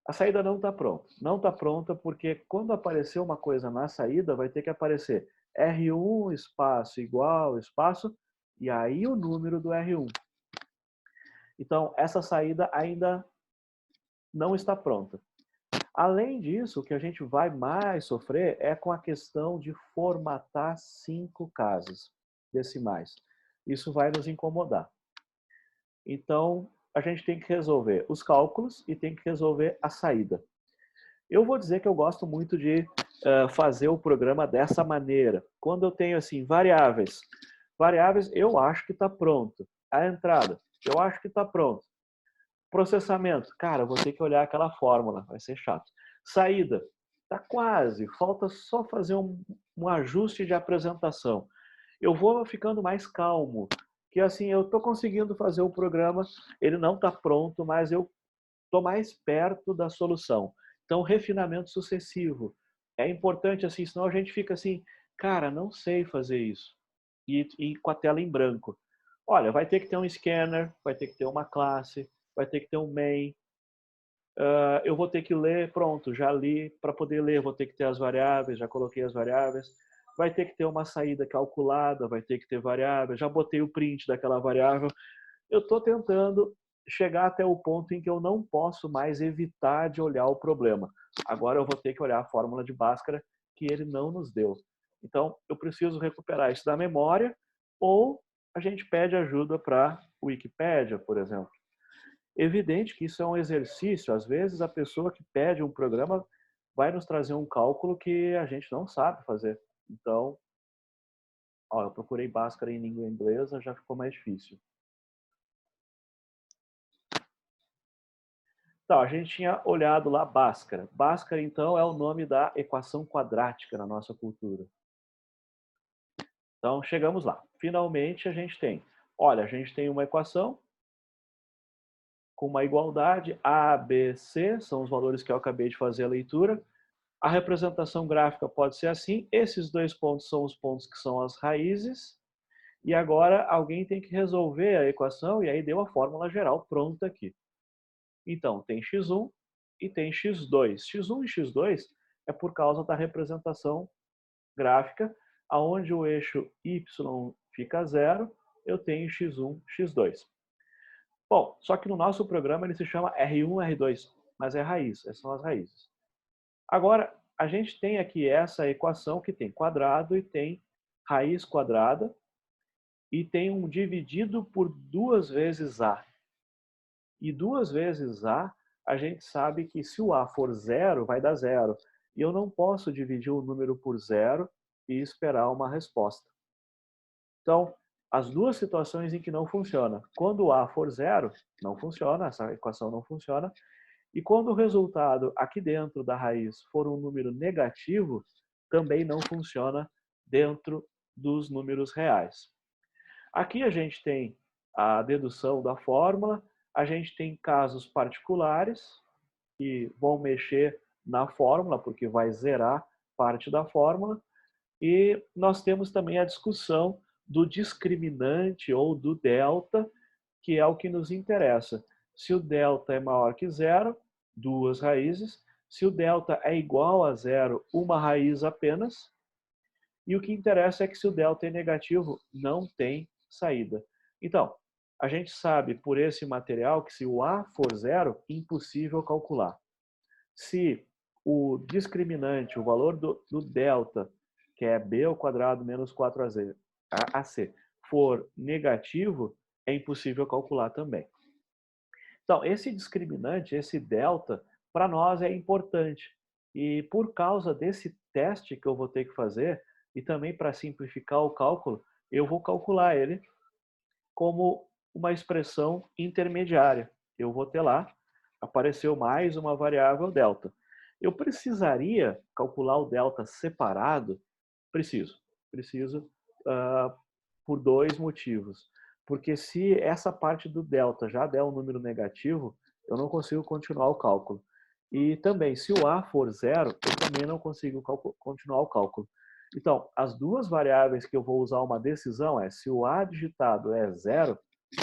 [SPEAKER 1] A saída não está pronta. Não está pronta porque quando aparecer uma coisa na saída, vai ter que aparecer R1 espaço igual espaço e aí o número do R1. Então, essa saída ainda não está pronta. Além disso, o que a gente vai mais sofrer é com a questão de formatar 5 casas decimais. Isso vai nos incomodar. Então, a gente tem que resolver os cálculos e tem que resolver a saída. Eu vou dizer que eu gosto muito de fazer o programa dessa maneira. Quando eu tenho assim variáveis, eu acho que está pronto. A entrada, eu acho que está pronto. Processamento, cara, eu vou ter que olhar aquela fórmula, vai ser chato. Saída, está quase, falta só fazer um ajuste de apresentação. Eu vou ficando mais calmo, que assim, eu estou conseguindo fazer o programa, ele não está pronto, mas eu estou mais perto da solução. Então, refinamento sucessivo. É importante, assim, senão a gente fica assim, cara, não sei fazer isso. E com a tela em branco. Olha, vai ter que ter um scanner, vai ter que ter uma classe, vai ter que ter um main. Eu vou ter que ler, pronto, já li. Para poder ler, vou ter que ter as variáveis, já coloquei as variáveis. Vai ter que ter uma saída calculada, vai ter que ter variável. Já botei o print daquela variável. Eu estou tentando chegar até o ponto em que eu não posso mais evitar de olhar o problema. Agora eu vou ter que olhar a fórmula de Bhaskara que ele não nos deu. Então, eu preciso recuperar isso da memória ou a gente pede ajuda para o Wikipédia, por exemplo. Evidente que isso é um exercício. Às vezes, a pessoa que pede um programa vai nos trazer um cálculo que a gente não sabe fazer. Então, ó, eu procurei Bhaskara em língua inglesa, já ficou mais difícil. Então, a gente tinha olhado lá Bhaskara. Bhaskara, então, é o nome da equação quadrática na nossa cultura. Então, chegamos lá. Finalmente, a gente tem. Olha, a gente tem uma equação com uma igualdade A, B, C, são os valores que eu acabei de fazer a leitura. A representação gráfica pode ser assim. Esses 2 pontos são os pontos que são as raízes. E agora, alguém tem que resolver a equação, e aí deu a fórmula geral pronta aqui. Então, tem x1 e tem x2. x1 e x2 é por causa da representação gráfica, aonde o eixo y fica 0, eu tenho x1, x2. Bom, só que no nosso programa ele se chama R1, R2, mas é raiz, essas são as raízes. Agora, a gente tem aqui essa equação que tem quadrado e tem raiz quadrada e tem um dividido por 2 vezes a. E 2 vezes a gente sabe que se o a for 0, vai dar 0. E eu não posso dividir o número por 0 e esperar uma resposta. Então, as duas situações em que não funciona. Quando o a for 0, não funciona, essa equação não funciona. E quando o resultado aqui dentro da raiz for um número negativo, também não funciona dentro dos números reais. Aqui a gente tem a dedução da fórmula, a gente tem casos particulares que vão mexer na fórmula, porque vai zerar parte da fórmula, e nós temos também a discussão do discriminante ou do delta, que é o que nos interessa. Se o delta é maior que 0, 2 raízes. Se o delta é igual a 0, uma raiz apenas. E o que interessa é que se o delta é negativo, não tem saída. Então, a gente sabe por esse material que se o A for 0, impossível calcular. Se o discriminante, o valor do delta, que é b ao quadrado menos 4ac, for negativo, é impossível calcular também. Então, esse discriminante, esse delta, para nós é importante. E por causa desse teste que eu vou ter que fazer, e também para simplificar o cálculo, eu vou calcular ele como uma expressão intermediária. Eu vou ter lá, apareceu mais uma variável delta. Eu precisaria calcular o delta separado? Preciso por 2 motivos. Porque se essa parte do delta já der um número negativo, eu não consigo continuar o cálculo. E também, se o a for 0, eu também não consigo continuar o cálculo. Então, as duas variáveis que eu vou usar uma decisão é se o a digitado é 0,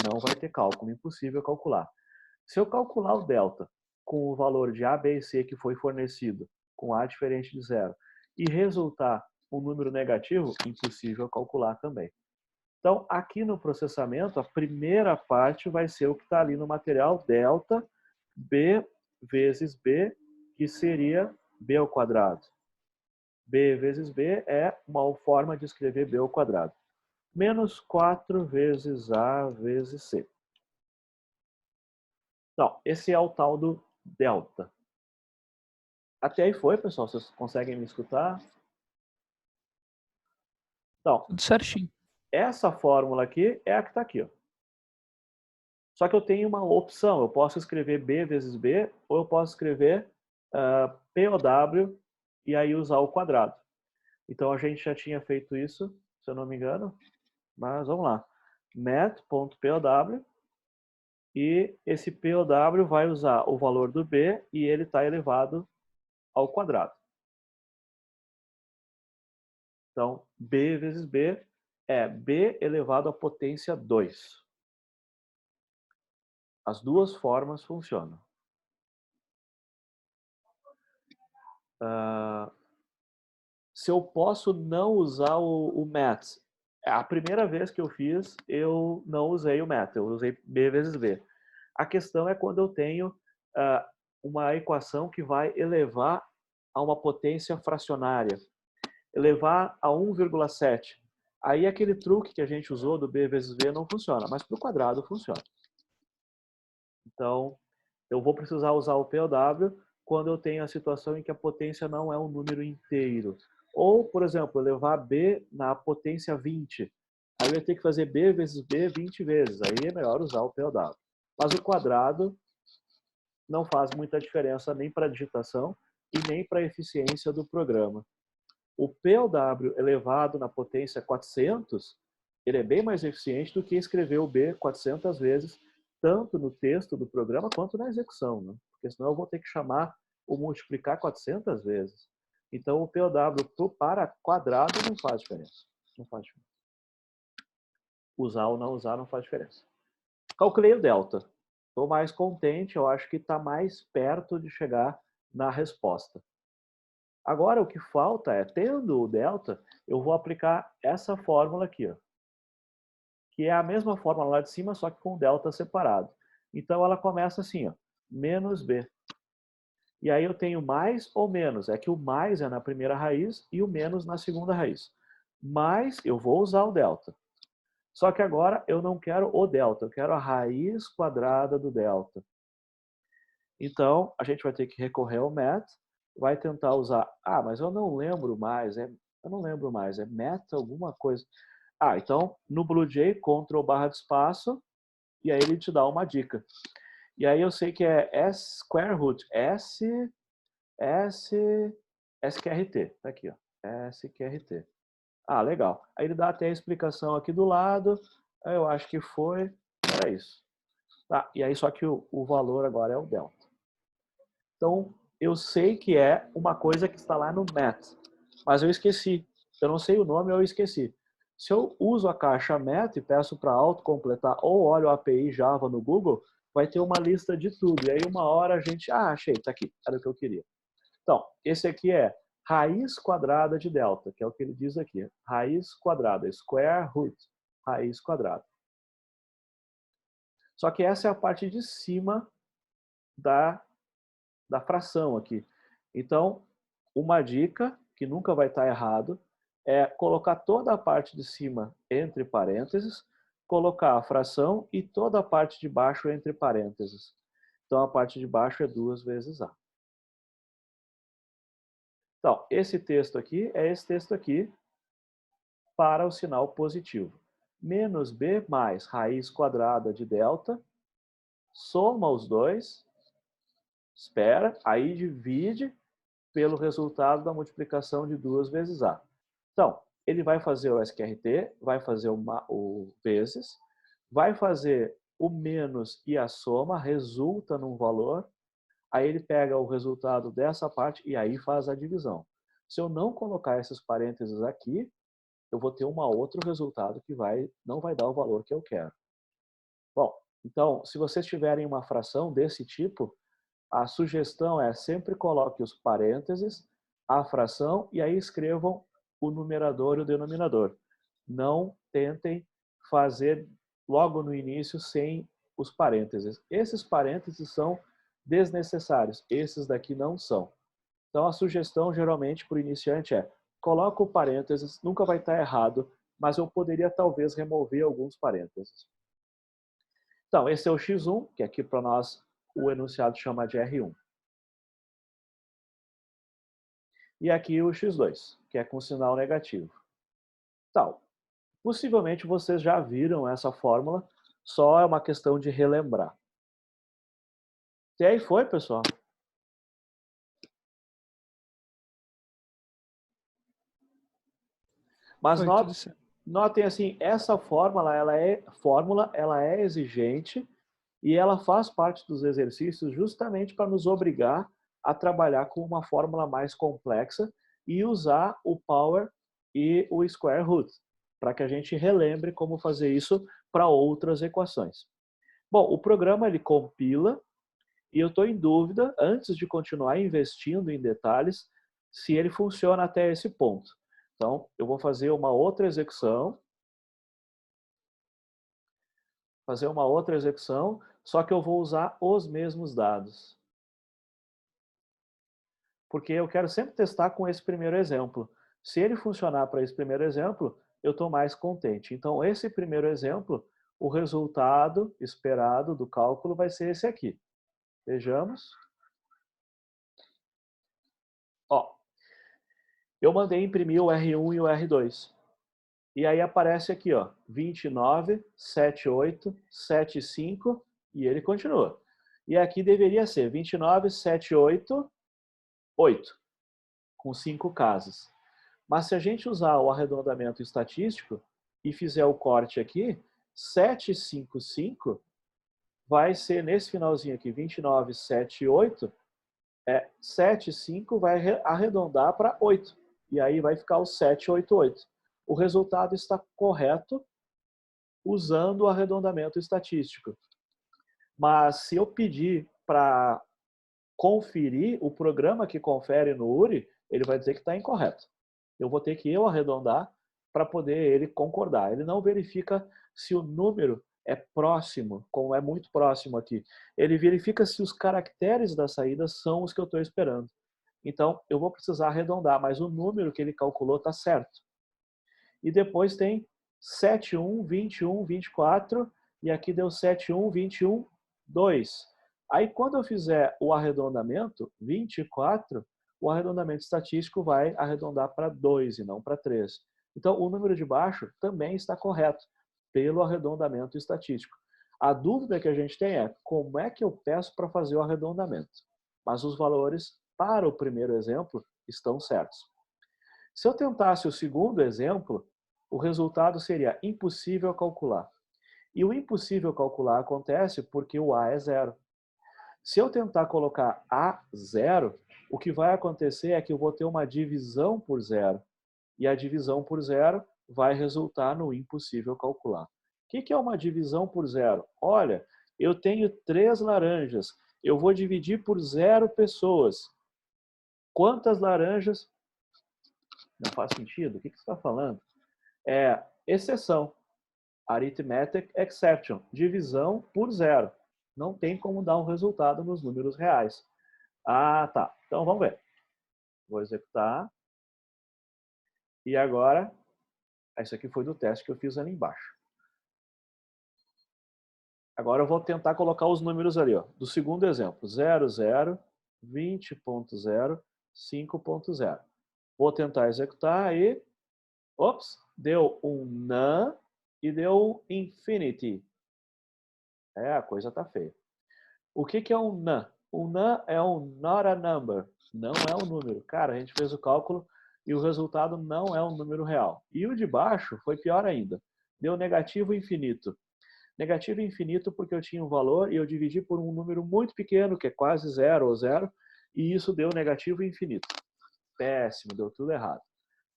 [SPEAKER 1] Não vai ter cálculo, impossível calcular. Se eu calcular o delta com o valor de A, B e C que foi fornecido, com A diferente de zero, e resultar um número negativo, impossível calcular também. Então, aqui no processamento, a primeira parte vai ser o que está ali no material, delta B vezes B, que seria B ao quadrado. B vezes B é uma forma de escrever B ao quadrado. Menos 4 vezes A vezes C. Então, esse é o tal do delta. Até aí foi, pessoal? Vocês conseguem me escutar? Então,
[SPEAKER 2] Tudo certinho.
[SPEAKER 1] essa fórmula aqui é a que está aqui. Ó. Só que eu tenho uma opção. Eu posso escrever B vezes B, ou eu posso escrever POW e aí usar o quadrado. Então, a gente já tinha feito isso, se eu não me engano. Mas vamos lá. Met.pow e esse POW vai usar o valor do B e ele está elevado ao quadrado. Então, B vezes B é B elevado à potência 2. As duas formas funcionam. Se eu posso não usar o math, a primeira vez que eu fiz, eu não usei o math, eu usei B vezes B. A questão é quando eu tenho uma equação que vai elevar a uma potência fracionária, elevar a 1,7. Aí aquele truque que a gente usou do B vezes B não funciona, mas para o quadrado funciona. Então, eu vou precisar usar o POW quando eu tenho a situação em que a potência não é um número inteiro. Ou, por exemplo, levar B na potência 20. Aí eu ia ter que fazer B vezes B 20 vezes. Aí é melhor usar o POW. Mas o quadrado não faz muita diferença nem para a digitação e nem para a eficiência do programa. O POW elevado na potência 400, ele é bem mais eficiente do que escrever o B 400 vezes, tanto no texto do programa quanto na execução, né? Porque senão eu vou ter que chamar ou multiplicar 400 vezes. Então o POW para quadrado não faz diferença. Não faz diferença. Usar ou não usar não faz diferença. Calculei o delta. Estou mais contente, eu acho que está mais perto de chegar na resposta. Agora, o que falta é, tendo o delta, eu vou aplicar essa fórmula aqui, ó, que é a mesma fórmula lá de cima, só que com o delta separado. Então, ela começa assim, ó, menos b. E aí eu tenho mais ou menos. É que o mais é na primeira raiz e o menos na segunda raiz. Mas eu vou usar o delta. Só que agora eu não quero o delta, eu quero a raiz quadrada do delta. Então, a gente vai ter que recorrer ao math, vai tentar usar... Ah, mas eu não lembro mais, é math alguma coisa. Ah, então, no BlueJ, Ctrl barra de espaço, e aí ele te dá uma dica. E aí eu sei que é S square root, SQRT, tá aqui, ó, SQRT. Ah, legal. Aí ele dá até a explicação aqui do lado, eu acho que era isso. Tá, e aí só que o valor agora é o delta. Então, eu sei que é uma coisa que está lá no math, mas eu esqueci. Eu não sei o nome, eu esqueci. Se eu uso a caixa math e peço para autocompletar ou olho a API Java no Google, vai ter uma lista de tudo. E aí uma hora a gente, achei, tá aqui, era o que eu queria. Então, esse aqui é raiz quadrada de delta, que é o que ele diz aqui. Raiz quadrada, square root, raiz quadrada. Só que essa é a parte de cima da fração aqui. Então, uma dica, que nunca vai estar errado, é colocar toda a parte de cima entre parênteses, colocar a fração e toda a parte de baixo entre parênteses. Então, a parte de baixo é 2 vezes A. Então, esse texto aqui é esse texto aqui para o sinal positivo. Menos B mais raiz quadrada de delta, soma os dois, espera, aí divide pelo resultado da multiplicação de 2 vezes A. Então, ele vai fazer o SQRT, vai fazer o vezes, vai fazer o menos e a soma, resulta num valor, aí ele pega o resultado dessa parte e aí faz a divisão. Se eu não colocar esses parênteses aqui, eu vou ter um outro resultado que não vai dar o valor que eu quero. Bom, então, se vocês tiverem uma fração desse tipo, a sugestão é sempre coloque os parênteses, a fração e aí escrevam o numerador e o denominador. Não tentem fazer logo no início sem os parênteses. Esses parênteses são desnecessários, esses daqui não são. Então a sugestão geralmente para o iniciante é coloca o parênteses, nunca vai estar errado, mas eu poderia talvez remover alguns parênteses. Então, esse é o x1, que aqui para nós o enunciado chama de R1. E aqui o x2, que é com sinal negativo. Então, possivelmente vocês já viram essa fórmula, só é uma questão de relembrar. E aí foi, pessoal. Mas
[SPEAKER 2] Foi tudo certo.
[SPEAKER 1] notem assim, essa fórmula ela é exigente e ela faz parte dos exercícios justamente para nos obrigar a trabalhar com uma fórmula mais complexa e usar o power e o square root, para que a gente relembre como fazer isso para outras equações. Bom, o programa ele compila e eu estou em dúvida, antes de continuar investindo em detalhes, se ele funciona até esse ponto. Então, eu vou fazer uma outra execução, só que eu vou usar os mesmos dados. Porque eu quero sempre testar com esse primeiro exemplo. Se ele funcionar para esse primeiro exemplo, eu estou mais contente. Então, esse primeiro exemplo, o resultado esperado do cálculo vai ser esse aqui. Vejamos. Ó, eu mandei imprimir o R1 e o R2. E aí aparece aqui, ó, 29, 78, 75 e ele continua. E aqui deveria ser 29, 78, 8, com 5 casas. Mas se a gente usar o arredondamento estatístico e fizer o corte aqui, 755 vai ser nesse finalzinho aqui, 29, 78, 75 vai arredondar para 8. E aí vai ficar o 788. O resultado está correto usando o arredondamento estatístico. Mas se eu pedir para conferir, o programa que confere no URI, ele vai dizer que está incorreto. Eu vou ter que eu arredondar para poder ele concordar. Ele não verifica se o número é próximo, como é muito próximo aqui. Ele verifica se os caracteres da saída são os que eu estou esperando. Então, eu vou precisar arredondar, mas o número que ele calculou está certo. E depois tem 71, 21, 24, e aqui deu 71, 21, 2. Aí, quando eu fizer o arredondamento, 24, o arredondamento estatístico vai arredondar para 2 e não para 3. Então, o número de baixo também está correto, pelo arredondamento estatístico. A dúvida que a gente tem é como é que eu peço para fazer o arredondamento. Mas os valores para o primeiro exemplo estão certos. Se eu tentasse o segundo exemplo, o resultado seria impossível calcular. E o impossível calcular acontece porque o A é zero. Se eu tentar colocar A zero, o que vai acontecer é que eu vou ter uma divisão por zero. E a divisão por zero vai resultar no impossível calcular. O que é uma divisão por zero? Olha, eu tenho 3 laranjas. Eu vou dividir por 0 pessoas. Quantas laranjas? Não faz sentido? O que você está falando? É exceção. Arithmetic exception. Divisão por zero. Não tem como dar um resultado nos números reais. Ah, tá. Então vamos ver. Vou executar. E agora, isso aqui foi do teste que eu fiz ali embaixo. Agora eu vou tentar colocar os números ali, ó, do segundo exemplo. 0, 0, 20.0, 5.0. Vou tentar executar e... Ops, deu um none e deu um infinity. A coisa tá feia. O que é um none? Um none é um not a number. Não é um número. Cara, a gente fez o cálculo e o resultado não é um número real. E o de baixo foi pior ainda. Deu negativo infinito. Negativo infinito porque eu tinha um valor e eu dividi por um número muito pequeno, que é quase zero ou zero, e isso deu negativo infinito. Péssimo, deu tudo errado.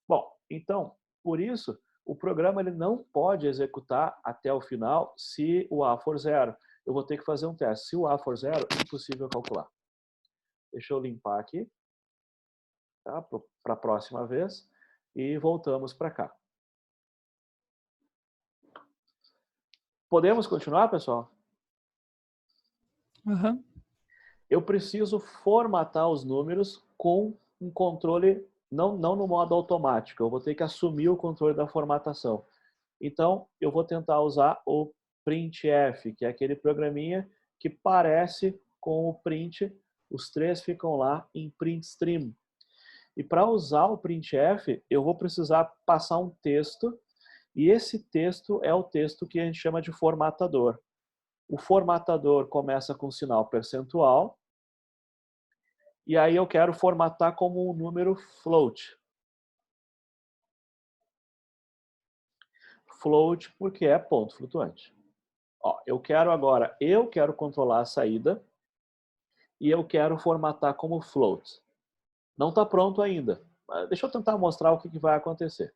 [SPEAKER 1] Bom, então, por isso, o programa ele não pode executar até o final se o A for 0. Eu vou ter que fazer um teste. Se o A for 0, é impossível calcular. Deixa eu limpar aqui, tá? Para a próxima vez. E voltamos para cá. Podemos continuar, pessoal?
[SPEAKER 2] Uhum.
[SPEAKER 1] Eu preciso formatar os números com um controle, não no modo automático. Eu vou ter que assumir o controle da formatação. Então, eu vou tentar usar o printf, que é aquele programinha que parece com o print. Os três ficam lá em print stream. E para usar o printf, eu vou precisar passar um texto, e esse texto é o texto que a gente chama de formatador. O formatador começa com o sinal percentual, e aí eu quero formatar como um número float. Float porque é ponto flutuante. Ó, eu quero controlar a saída, e eu quero formatar como float. Não está pronto ainda, mas deixa eu tentar mostrar o que vai acontecer.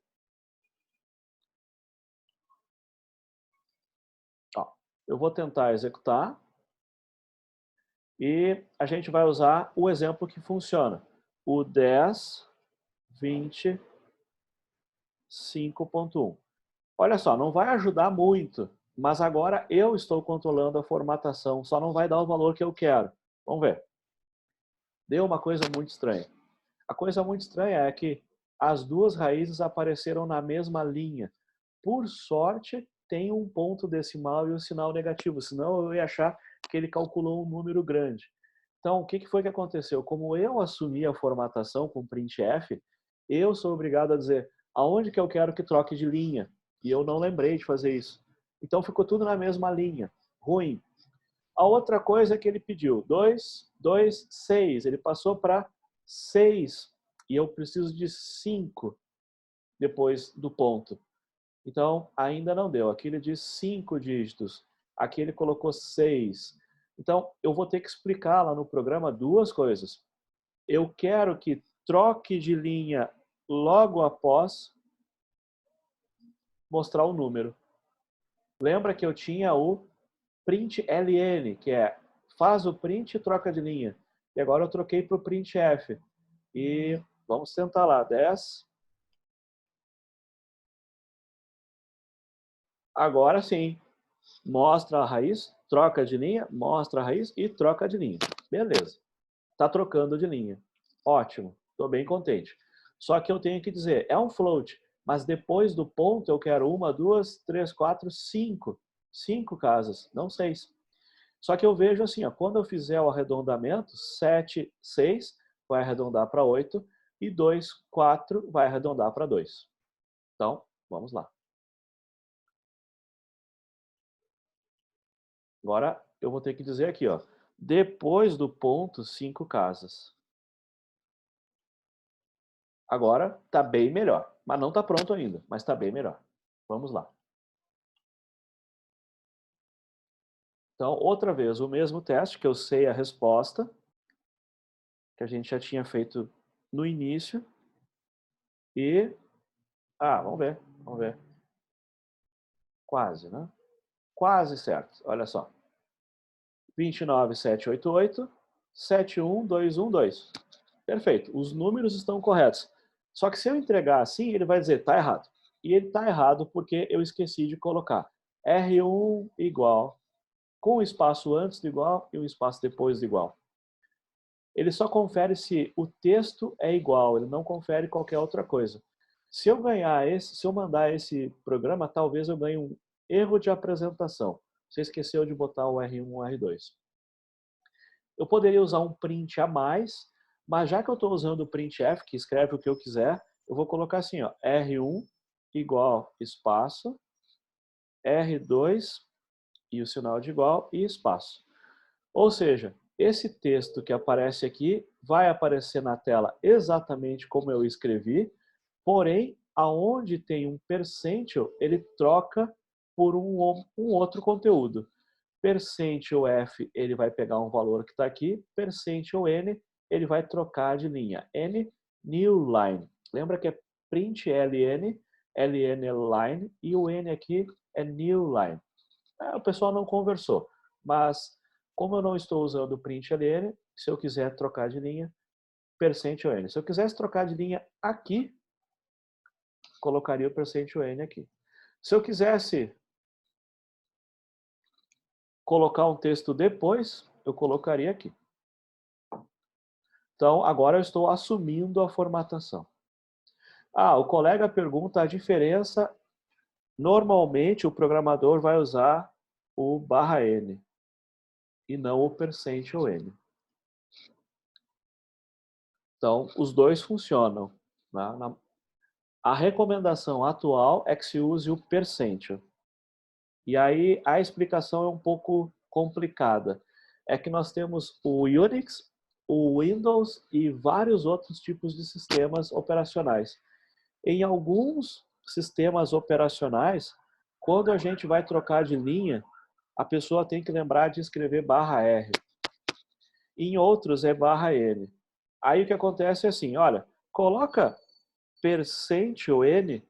[SPEAKER 1] Ó, eu vou tentar executar e a gente vai usar o exemplo que funciona. O 10, 20, 5.1. Olha só, não vai ajudar muito, mas agora eu estou controlando a formatação, só não vai dar o valor que eu quero. Vamos ver. Deu uma coisa muito estranha. A coisa muito estranha é que as duas raízes apareceram na mesma linha. Por sorte, tem um ponto decimal e um sinal negativo, senão eu ia achar que ele calculou um número grande. Então, o que foi que aconteceu? Como eu assumi a formatação com printf, eu sou obrigado a dizer aonde que eu quero que troque de linha. E eu não lembrei de fazer isso. Então, ficou tudo na mesma linha. Ruim. A outra coisa que ele pediu, 2, 2, 6. Ele passou para 6 e eu preciso de 5 depois do ponto. Então, ainda não deu. Aqui ele diz 5 dígitos. Aqui ele colocou 6. Então, eu vou ter que explicar lá no programa duas coisas. Eu quero que troque de linha logo após mostrar o número. Lembra que eu tinha o print ln, que é faz o print e troca de linha. E agora eu troquei para o printf. E vamos tentar lá. 10. Agora sim. Mostra a raiz, troca de linha, mostra a raiz e troca de linha. Beleza. Está trocando de linha. Ótimo. Estou bem contente. Só que eu tenho que dizer, é um float, mas depois do ponto eu quero 1, 2, 3, 4, 5. 5 casas, não 6. Só que eu vejo assim, ó, quando eu fizer o arredondamento, 7, 6 vai arredondar para 8 e 2, 4 vai arredondar para 2. Então, vamos lá. Agora eu vou ter que dizer aqui, ó, depois do ponto, 5 casas. Agora está bem melhor, mas não está pronto ainda, mas está bem melhor. Vamos lá. Então, outra vez, o mesmo teste, que eu sei a resposta, que a gente já tinha feito no início. E, vamos ver, vamos ver. Quase, né? Quase certo, olha só. 29788, 71212. Perfeito, os números estão corretos. Só que se eu entregar assim, ele vai dizer, tá errado. E ele tá errado porque eu esqueci de colocar R1 igual, com um espaço antes do igual e um espaço depois do igual. Ele só confere se o texto é igual, ele não confere qualquer outra coisa. Se eu mandar esse programa, talvez eu ganhe um erro de apresentação. Você esqueceu de botar o R1 e o R2. Eu poderia usar um print a mais, mas já que eu estou usando o printf, que escreve o que eu quiser, eu vou colocar assim, ó, R1 igual espaço, R2 e o sinal de igual e espaço. Ou seja, esse texto que aparece aqui vai aparecer na tela exatamente como eu escrevi, porém, aonde tem um percentil, ele troca por um outro conteúdo. Percentil F, ele vai pegar um valor que está aqui, percentil N, ele vai trocar de linha. N, new line. Lembra que é print LN, ln line e o n aqui é new line. O pessoal não conversou, mas como eu não estou usando o print ln, se eu quiser trocar de linha, %n. Se eu quisesse trocar de linha aqui, colocaria o %n aqui. Se eu quisesse colocar um texto depois, eu colocaria aqui. Então, agora eu estou assumindo a formatação. O colega pergunta a diferença. Normalmente, o programador vai usar o /n e não o %n. Então, os dois funcionam. A recomendação atual é que se use o %. E aí a explicação é um pouco complicada. É que nós temos o Unix, o Windows e vários outros tipos de sistemas operacionais. Em alguns sistemas operacionais, quando a gente vai trocar de linha, a pessoa tem que lembrar de escrever /r. Em outros é /n. Aí o que acontece é assim, olha, coloca %n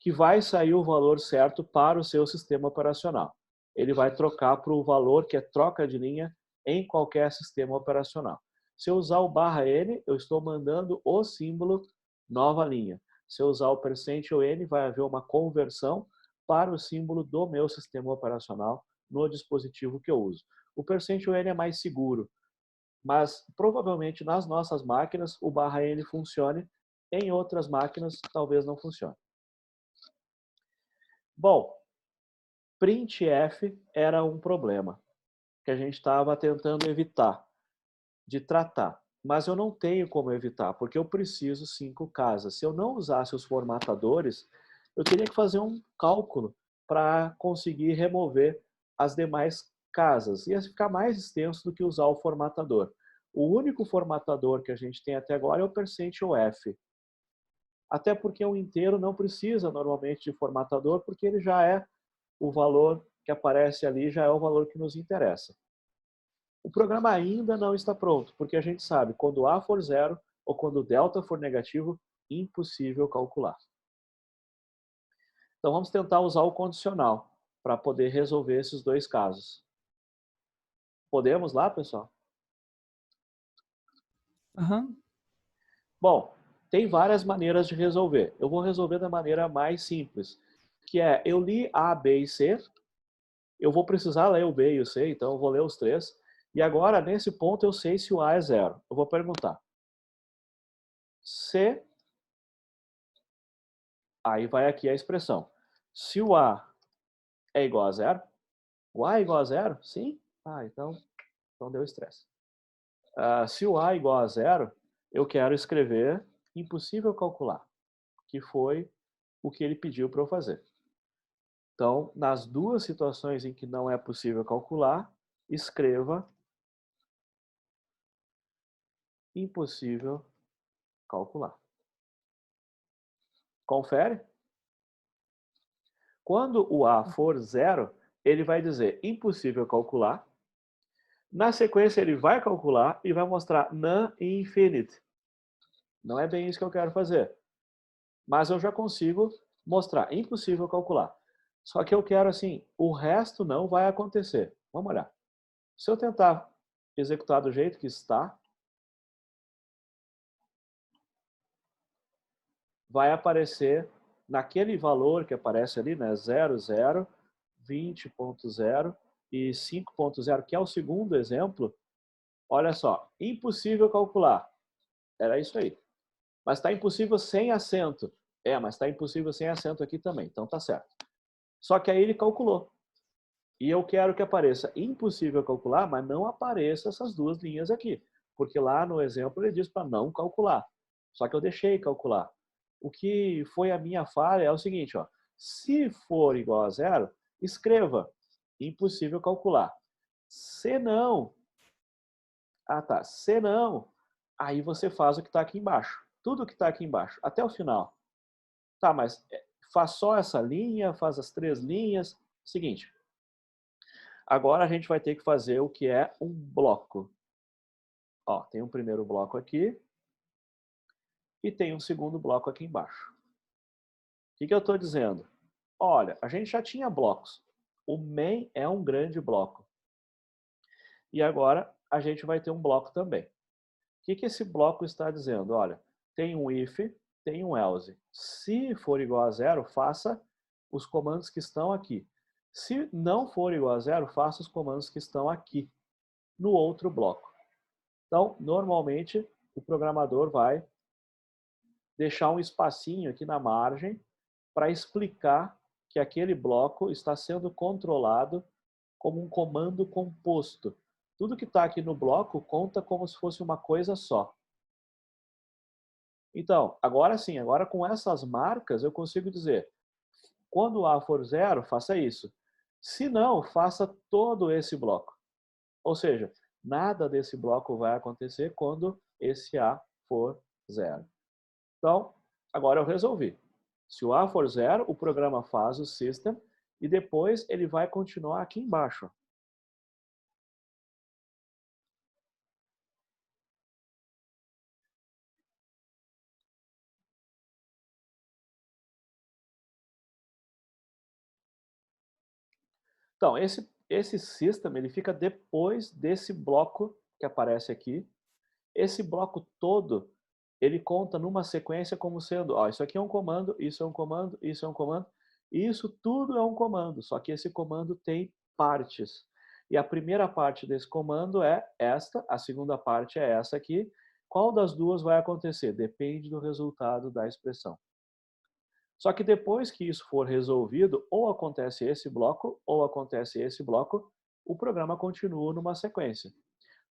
[SPEAKER 1] que vai sair o valor certo para o seu sistema operacional. Ele vai trocar para o valor que é troca de linha em qualquer sistema operacional. Se eu usar o /n, eu estou mandando o símbolo nova linha. Se eu usar o %n, vai haver uma conversão para o símbolo do meu sistema operacional no dispositivo que eu uso. O %n é mais seguro, mas provavelmente nas nossas máquinas o /n funcione, em outras máquinas talvez não funcione. Bom, printf era um problema que a gente estava tentando evitar de tratar, mas eu não tenho como evitar, porque eu preciso 5 casas. Se eu não usasse os formatadores, eu teria que fazer um cálculo para conseguir remover as demais casas. Ia ficar mais extenso do que usar o formatador. O único formatador que a gente tem até agora é o %of. Até porque o inteiro não precisa normalmente de formatador, porque ele já é o valor que aparece ali, já é o valor que nos interessa. O programa ainda não está pronto, porque a gente sabe, quando A for zero ou quando delta for negativo, impossível calcular. Então vamos tentar usar o condicional para poder resolver esses dois casos. Podemos lá, pessoal?
[SPEAKER 2] Aham.
[SPEAKER 1] Bom, tem várias maneiras de resolver. Eu vou resolver da maneira mais simples, que é, eu li A, B e C, eu vou precisar ler o B e o C, então eu vou ler os três. E agora, nesse ponto, eu sei se o A é zero. Eu vou perguntar. Se... Aí vai aqui a expressão. Se o A é igual a zero, o A é igual a zero? Sim? Então deu estresse. Se o A é igual a zero, eu quero escrever impossível calcular, que foi o que ele pediu para eu fazer. Então, nas duas situações em que não é possível calcular, escreva impossível calcular. Confere? Quando o A for zero, ele vai dizer impossível calcular. Na sequência, ele vai calcular e vai mostrar none e infinite. Não é bem isso que eu quero fazer. Mas eu já consigo mostrar impossível calcular. Só que eu quero assim, o resto não vai acontecer. Vamos olhar. Se eu tentar executar do jeito que está, vai aparecer naquele valor que aparece ali, né, 00, 20.0 e 5.0, que é o segundo exemplo. Olha só, impossível calcular. Era isso aí. Mas está impossível sem acento. Mas está impossível sem acento aqui também, então tá certo. Só que aí ele calculou. E eu quero que apareça impossível calcular, mas não apareça essas duas linhas aqui. Porque lá no exemplo ele diz para não calcular. Só que eu deixei calcular. O que foi a minha falha é o seguinte, ó. Se for igual a zero, escreva impossível calcular. Se não, se não, aí você faz o que está aqui embaixo. Tudo que está aqui embaixo, até o final. Tá, mas faz só essa linha, faz as 3 linhas. Seguinte, agora a gente vai ter que fazer o que é um bloco. Ó, tem um primeiro bloco aqui e tem um segundo bloco aqui embaixo. que eu estou dizendo? Olha, a gente já tinha blocos. O main é um grande bloco. E agora a gente vai ter um bloco também. O que esse bloco está dizendo? Olha, tem um if, tem um else. Se for igual a zero, faça os comandos que estão aqui. Se não for igual a zero, faça os comandos que estão aqui, no outro bloco. Então, normalmente, o programador vai deixar um espacinho aqui na margem para explicar que aquele bloco está sendo controlado como um comando composto. Tudo que está aqui no bloco conta como se fosse uma coisa só. Então, agora sim, agora com essas marcas eu consigo dizer, quando A for zero, faça isso. Se não, faça todo esse bloco. Ou seja, nada desse bloco vai acontecer quando esse A for zero. Então, agora eu resolvi. Se o A for zero, o programa faz o system e depois ele vai continuar aqui embaixo. Então, esse system ele fica depois desse bloco que aparece aqui. Esse bloco todo, ele conta numa sequência como sendo, ó, isso aqui é um comando, isso é um comando, isso é um comando, e isso tudo é um comando, só que esse comando tem partes. E a primeira parte desse comando é esta, a segunda parte é essa aqui. Qual das duas vai acontecer? Depende do resultado da expressão. Só que depois que isso for resolvido, ou acontece esse bloco, ou acontece esse bloco, o programa continua numa sequência.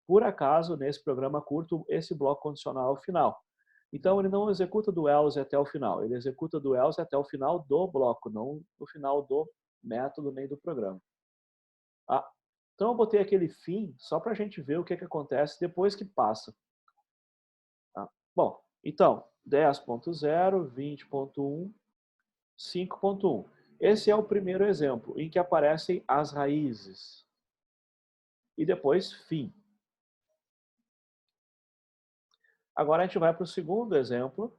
[SPEAKER 1] Por acaso, nesse programa curto, esse bloco condicional é o final. Então, ele não executa do else até o final, ele executa do else até o final do bloco, não no final do método nem do programa. Ah, então, eu botei aquele fim só para a gente ver o que acontece depois que passa. Tá? Bom, então, 10.0, 20.1, 5.1. Esse é o primeiro exemplo, em que aparecem as raízes. E depois, fim. Agora a gente vai para o segundo exemplo.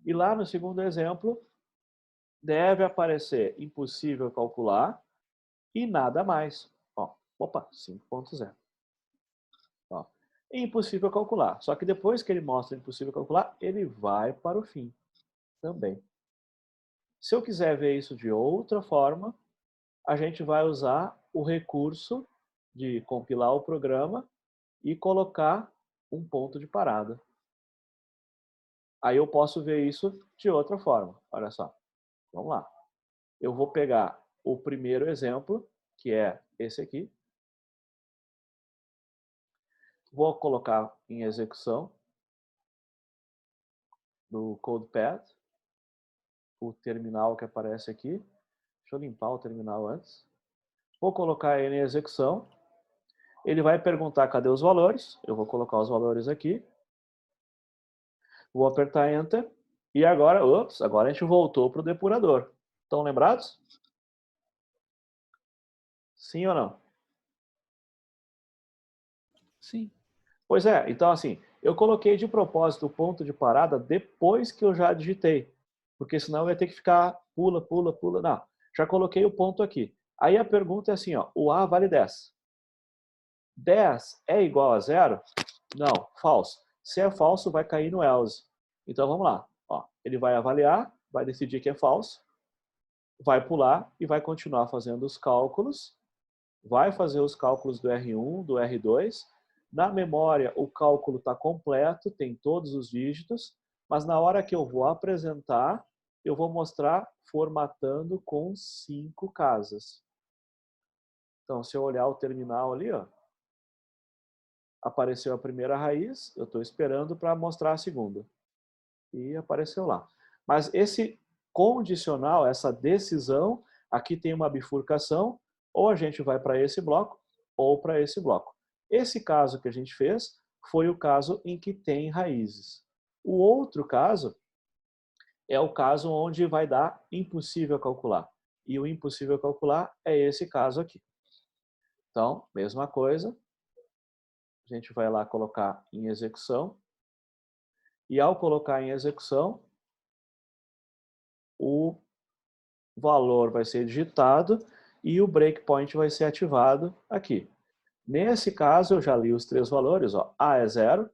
[SPEAKER 1] E lá no segundo exemplo, deve aparecer impossível calcular e nada mais. Ó, opa, 5.0. Ó, impossível calcular. Só que depois que ele mostra impossível calcular, ele vai para o fim também. Se eu quiser ver isso de outra forma, a gente vai usar o recurso de compilar o programa e colocar um ponto de parada. Aí eu posso ver isso de outra forma. Olha só. Vamos lá. Eu vou pegar o primeiro exemplo, que é esse aqui. Vou colocar em execução no CodePad, o terminal que aparece aqui. Deixa eu limpar o terminal antes. Vou colocar ele em execução. Ele vai perguntar cadê os valores. Eu vou colocar os valores aqui. Vou apertar Enter. E agora, agora a gente voltou para o depurador. Estão lembrados? Sim ou não?
[SPEAKER 2] Sim.
[SPEAKER 1] Pois é, então assim, eu coloquei de propósito o ponto de parada depois que eu já digitei, porque senão eu ia ter que ficar pula, pula, pula. Não, já coloquei o ponto aqui. Aí a pergunta é assim, ó, o A vale 10. 10 é igual a zero? Não, falso. Se é falso, vai cair no else. Então vamos lá. Ó, ele vai avaliar, vai decidir que é falso, vai pular e vai continuar fazendo os cálculos, vai fazer os cálculos do R1, do R2. Na memória, o cálculo está completo, tem todos os dígitos, mas na hora que eu vou apresentar, eu vou mostrar formatando com 5 casas. Então, se eu olhar o terminal ali, ó, apareceu a primeira raiz, eu estou esperando para mostrar a segunda. E apareceu lá. Mas esse condicional, essa decisão, aqui tem uma bifurcação, ou a gente vai para esse bloco, ou para esse bloco. Esse caso que a gente fez foi o caso em que tem raízes. O outro caso é o caso onde vai dar impossível calcular. E o impossível calcular é esse caso aqui. Então, mesma coisa, a gente vai lá colocar em execução. E ao colocar em execução, o valor vai ser digitado e o breakpoint vai ser ativado aqui. Nesse caso, eu já li os três valores, ó. A é 0,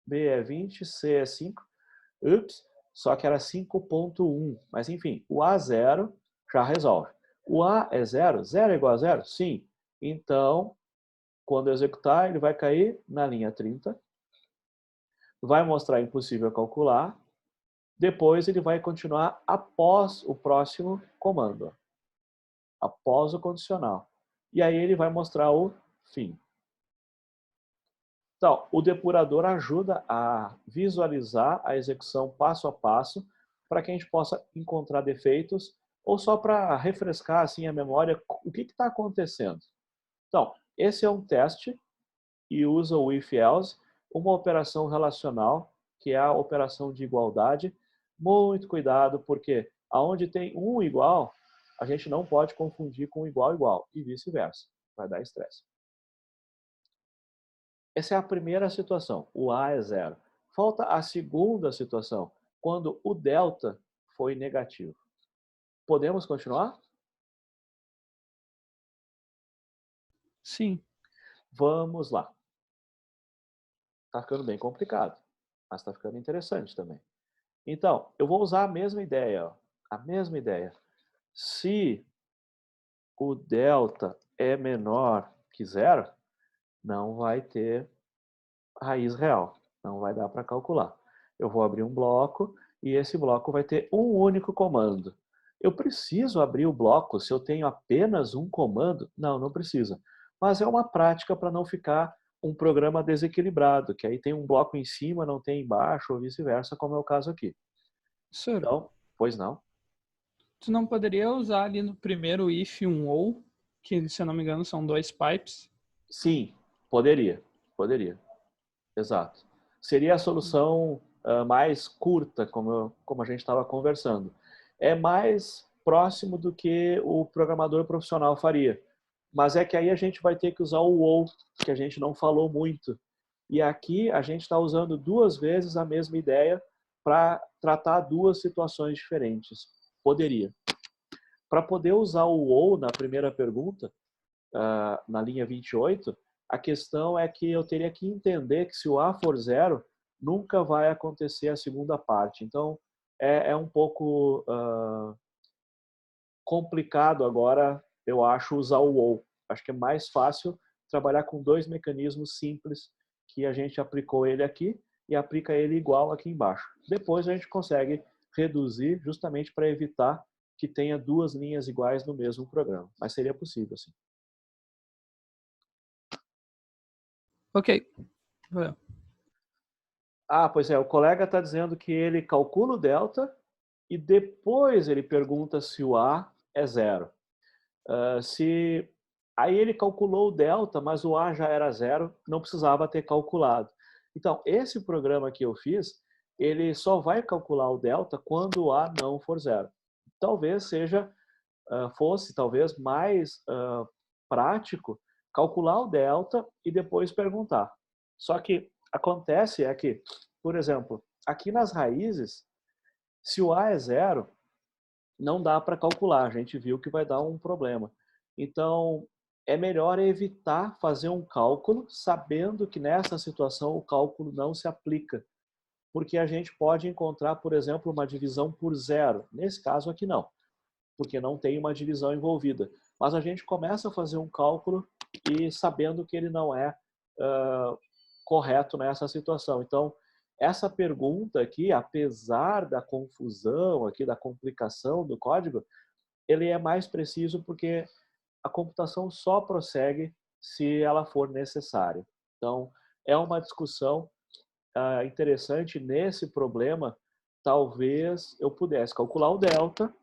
[SPEAKER 1] B é 20, C é 5. Ups, só que era 5.1. Mas enfim, o A0 já resolve. O A é 0, 0 é igual a 0? Sim. Então, quando eu executar, ele vai cair na linha 30. Vai mostrar impossível calcular. Depois ele vai continuar após o próximo comando, após o condicional. E aí ele vai mostrar o fim. Então, o depurador ajuda a visualizar a execução passo a passo para que a gente possa encontrar defeitos ou só para refrescar assim a memória o que está acontecendo. Então, esse é um teste e usa o if-else, uma operação relacional, que é a operação de igualdade. Muito cuidado, porque aonde tem um igual, a gente não pode confundir com igual e vice-versa. Vai dar estresse. Essa é a primeira situação, o A é 0. Falta a segunda situação, quando o delta foi negativo. Podemos continuar?
[SPEAKER 2] Sim.
[SPEAKER 1] Vamos lá. Está ficando bem complicado, mas está ficando interessante também. Então, eu vou usar a mesma ideia. Ó. A mesma ideia. Se o delta é menor que 0, não vai ter raiz real. Não vai dar para calcular. Eu vou abrir um bloco e esse bloco vai ter um único comando. Eu preciso abrir o bloco se eu tenho apenas um comando? Não, não precisa. Mas é uma prática para não ficar um programa desequilibrado, que aí tem um bloco em cima, não tem embaixo, ou vice-versa, como é o caso aqui.
[SPEAKER 2] Senhor,
[SPEAKER 1] Então, pois não.
[SPEAKER 2] tu não poderia usar ali no primeiro if um ou, que se eu não me engano são dois pipes?
[SPEAKER 1] Sim, poderia. Poderia. Exato. Seria a solução mais curta, como a gente estava conversando. É mais próximo do que o programador profissional faria. Mas é que aí a gente vai ter que usar o ou, que a gente não falou muito. E aqui a gente está usando duas vezes a mesma ideia para tratar duas situações diferentes. Poderia. Para poder usar o ou na primeira pergunta, na linha 28, a questão é que eu teria que entender que se o A for 0, nunca vai acontecer a segunda parte. Então, é um pouco complicado agora, eu acho, usar o OU. Acho que é mais fácil trabalhar com dois mecanismos simples que a gente aplicou ele aqui e aplica ele igual aqui embaixo. Depois a gente consegue reduzir justamente para evitar que tenha duas linhas iguais no mesmo programa. Mas seria possível, sim.
[SPEAKER 2] Ok.
[SPEAKER 1] Ah, pois é, o colega está dizendo que ele calcula o delta e depois ele pergunta se o A é 0. Se aí ele calculou o delta, mas o A já era 0, não precisava ter calculado. Então, esse programa que eu fiz, ele só vai calcular o delta quando o A não for 0. Talvez fosse talvez mais prático calcular o delta e depois perguntar. Só que acontece é que, por exemplo, aqui nas raízes, se o A é 0, não dá para calcular. A gente viu que vai dar um problema. Então, é melhor evitar fazer um cálculo sabendo que nessa situação o cálculo não se aplica. Porque a gente pode encontrar, por exemplo, uma divisão por 0. Nesse caso aqui não, porque não tem uma divisão envolvida. Mas a gente começa a fazer um cálculo e sabendo que ele não é correto nessa situação. Então, essa pergunta aqui, apesar da confusão aqui, da complicação do código, ele é mais preciso porque a computação só prossegue se ela for necessária. Então, é uma discussão interessante nesse problema. Talvez eu pudesse calcular o delta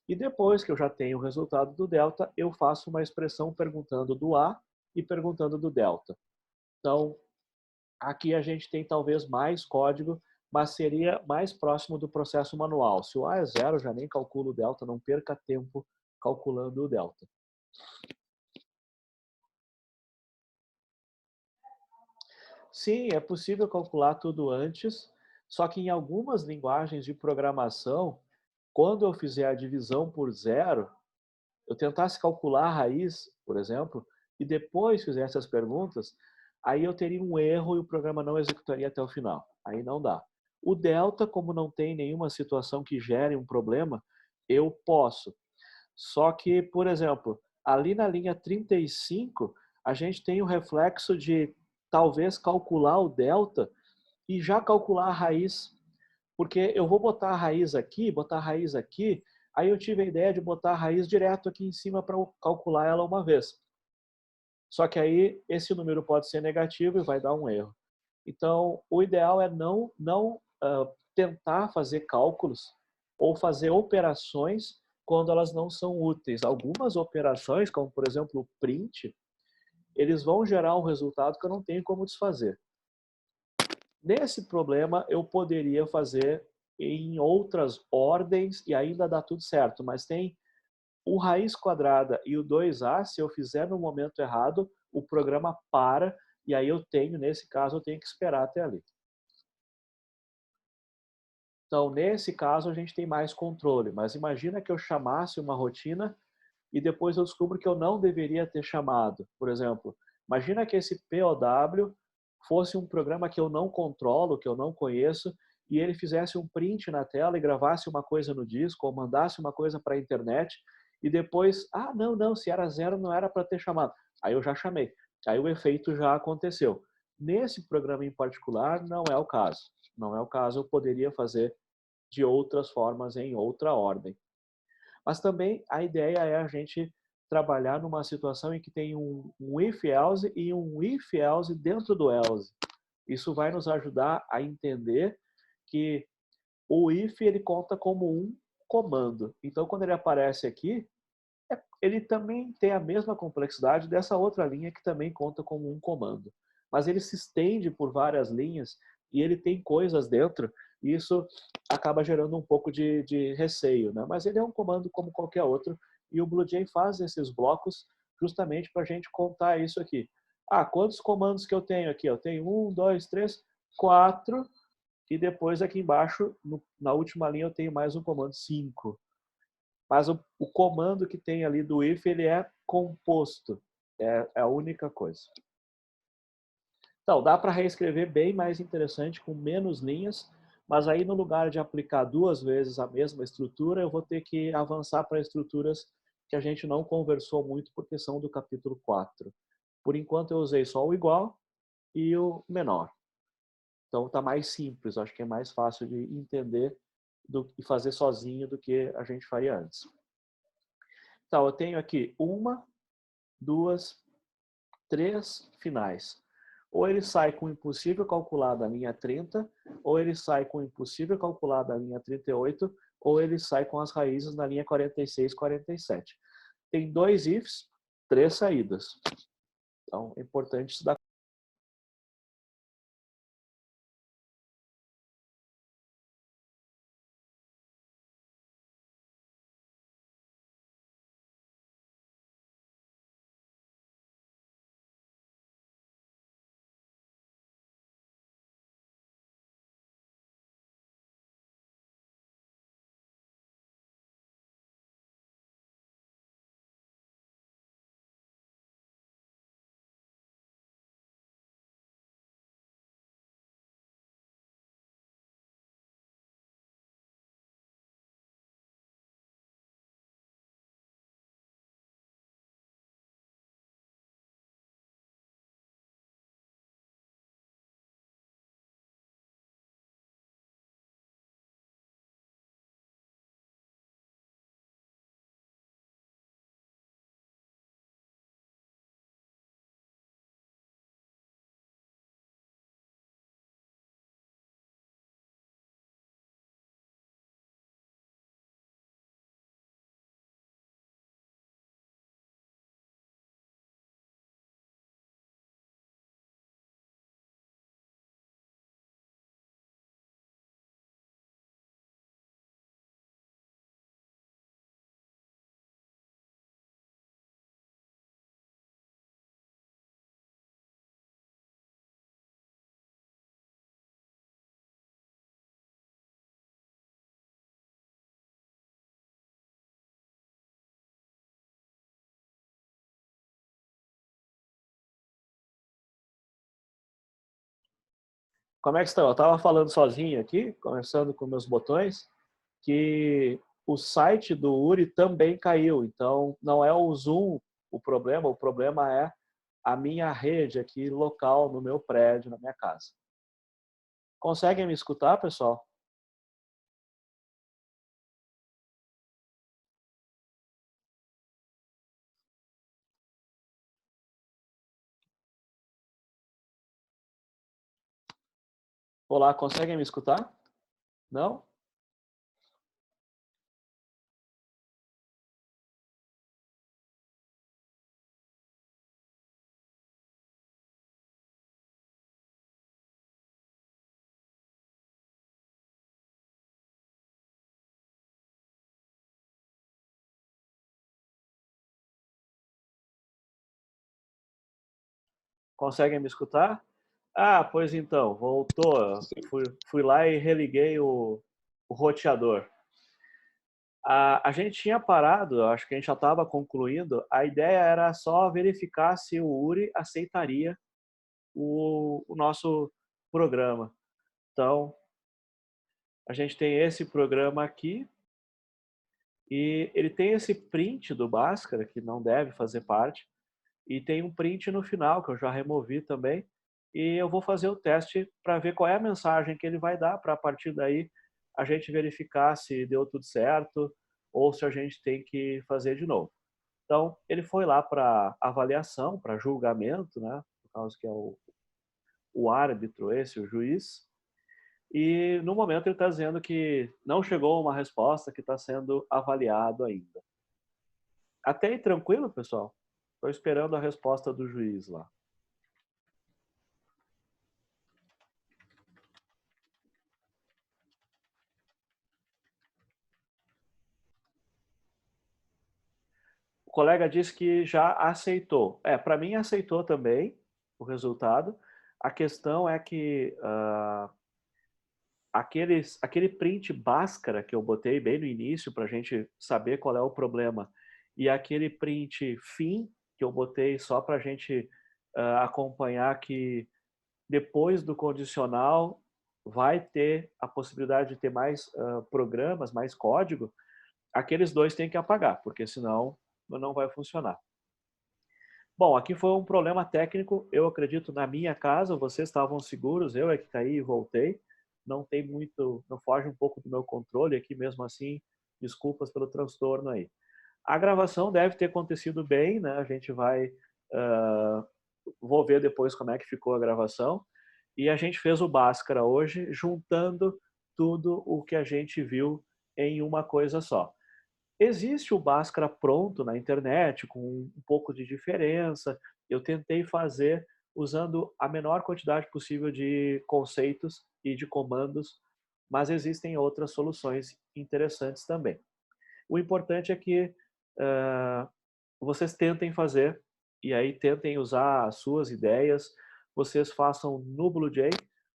[SPEAKER 1] e depois que eu já tenho o resultado do delta, eu faço uma expressão perguntando do A e perguntando do delta. Então, aqui a gente tem talvez mais código, mas seria mais próximo do processo manual. Se o A é 0, já nem calculo o delta, não perca tempo calculando o delta. Sim, é possível calcular tudo antes, só que em algumas linguagens de programação, quando eu fizer a divisão por zero, eu tentasse calcular a raiz, por exemplo, e depois fizesse as perguntas, aí eu teria um erro e o programa não executaria até o final. Aí não dá. O delta, como não tem nenhuma situação que gere um problema, eu posso. Só que, por exemplo, ali na linha 35, a gente tem o reflexo de talvez calcular o delta e já calcular a raiz, porque eu vou botar a raiz aqui, aí eu tive a ideia de botar a raiz direto aqui em cima para calcular ela uma vez. Só que aí esse número pode ser negativo e vai dar um erro. Então, o ideal é não tentar fazer cálculos ou fazer operações quando elas não são úteis. Algumas operações, como por exemplo o print, eles vão gerar um resultado que eu não tenho como desfazer. Nesse problema, eu poderia fazer em outras ordens e ainda dá tudo certo, mas tem o raiz quadrada e o 2a, se eu fizer no momento errado, o programa para e aí nesse caso, eu tenho que esperar até ali. Então, nesse caso, a gente tem mais controle, mas imagina que eu chamasse uma rotina e depois eu descubro que eu não deveria ter chamado. Por exemplo, imagina que esse POW fosse um programa que eu não controlo, que eu não conheço, e ele fizesse um print na tela e gravasse uma coisa no disco, ou mandasse uma coisa para a internet, e depois, não, se era zero não era para ter chamado. Aí eu já chamei. Aí o efeito já aconteceu. Nesse programa em particular, não é o caso. Não é o caso, eu poderia fazer de outras formas, em outra ordem. Mas também a ideia é a gente trabalhar numa situação em que tem um if-else e um if-else dentro do else. Isso vai nos ajudar a entender que o if ele conta como um comando. Então, quando ele aparece aqui, ele também tem a mesma complexidade dessa outra linha que também conta como um comando. Mas ele se estende por várias linhas e ele tem coisas dentro, e isso acaba gerando um pouco de receio, né? Mas ele é um comando como qualquer outro, e o BlueJay faz esses blocos justamente para a gente contar isso aqui. Quantos comandos que eu tenho aqui? Eu tenho 1, 2, 3, 4, e depois aqui embaixo, na última linha, eu tenho mais um comando, 5. Mas o comando que tem ali do if, ele é composto. É a única coisa. Então, dá para reescrever bem mais interessante, com menos linhas, mas aí no lugar de aplicar 2 vezes a mesma estrutura, eu vou ter que avançar para estruturas que a gente não conversou muito, porque são do capítulo 4. Por enquanto eu usei só o igual e o menor. Então está mais simples, acho que é mais fácil de entender e fazer sozinho do que a gente faria antes. Então, eu tenho aqui 1, 2, 3 finais. Ou ele sai com o impossível calcular da linha 30, ou ele sai com o impossível calcular da linha 38, ou ele sai com as raízes na linha 46, 47. Tem 2 ifs, 3 saídas. Então, é importante se dar Como é que estão? Eu estava falando sozinho aqui, conversando com meus botões, que o site do URI também caiu. Então, não é o Zoom o problema é a minha rede aqui local no meu prédio, na minha casa. Conseguem me escutar, pessoal? Olá, conseguem me escutar? Não? Conseguem me escutar? Ah, pois então, voltou. Fui lá e religuei o roteador. A gente tinha parado, acho que a gente já estava concluindo, a ideia era só verificar se o URI aceitaria o nosso programa. Então, a gente tem esse programa aqui, e ele tem esse print do Bhaskara, que não deve fazer parte, e tem um print no final, que eu já removi também, e eu vou fazer o teste para ver qual é a mensagem que ele vai dar, para a partir daí a gente verificar se deu tudo certo, ou se a gente tem que fazer de novo. Então, ele foi lá para avaliação, para julgamento, né, por causa que é o árbitro esse, o juiz, e no momento ele está dizendo que não chegou uma resposta, que está sendo avaliado ainda. Até aí tranquilo, pessoal? Estou esperando a resposta do juiz lá. O colega disse que já aceitou. Para mim aceitou também o resultado. A questão é que aquele print Bhaskara que eu botei bem no início para a gente saber qual é o problema e aquele print fim que eu botei só para a gente acompanhar que depois do condicional vai ter a possibilidade de ter mais programas, mais código, aqueles dois tem que apagar, porque senão não vai funcionar. Bom, aqui foi um problema técnico, eu acredito na minha casa, vocês estavam seguros, eu é que caí e voltei, não tem muito, não foge um pouco do meu controle aqui mesmo assim, desculpas pelo transtorno aí. A gravação deve ter acontecido bem, né? A gente vai, vou ver depois como é que ficou a gravação, e a gente fez o Bhaskara hoje, juntando tudo o que a gente viu em uma coisa só. Existe o Bhaskara pronto na internet, com um pouco de diferença. Eu tentei fazer usando a menor quantidade possível de conceitos e de comandos, mas existem outras soluções interessantes também. O importante é que vocês tentem fazer, e aí tentem usar as suas ideias, vocês façam no BlueJ,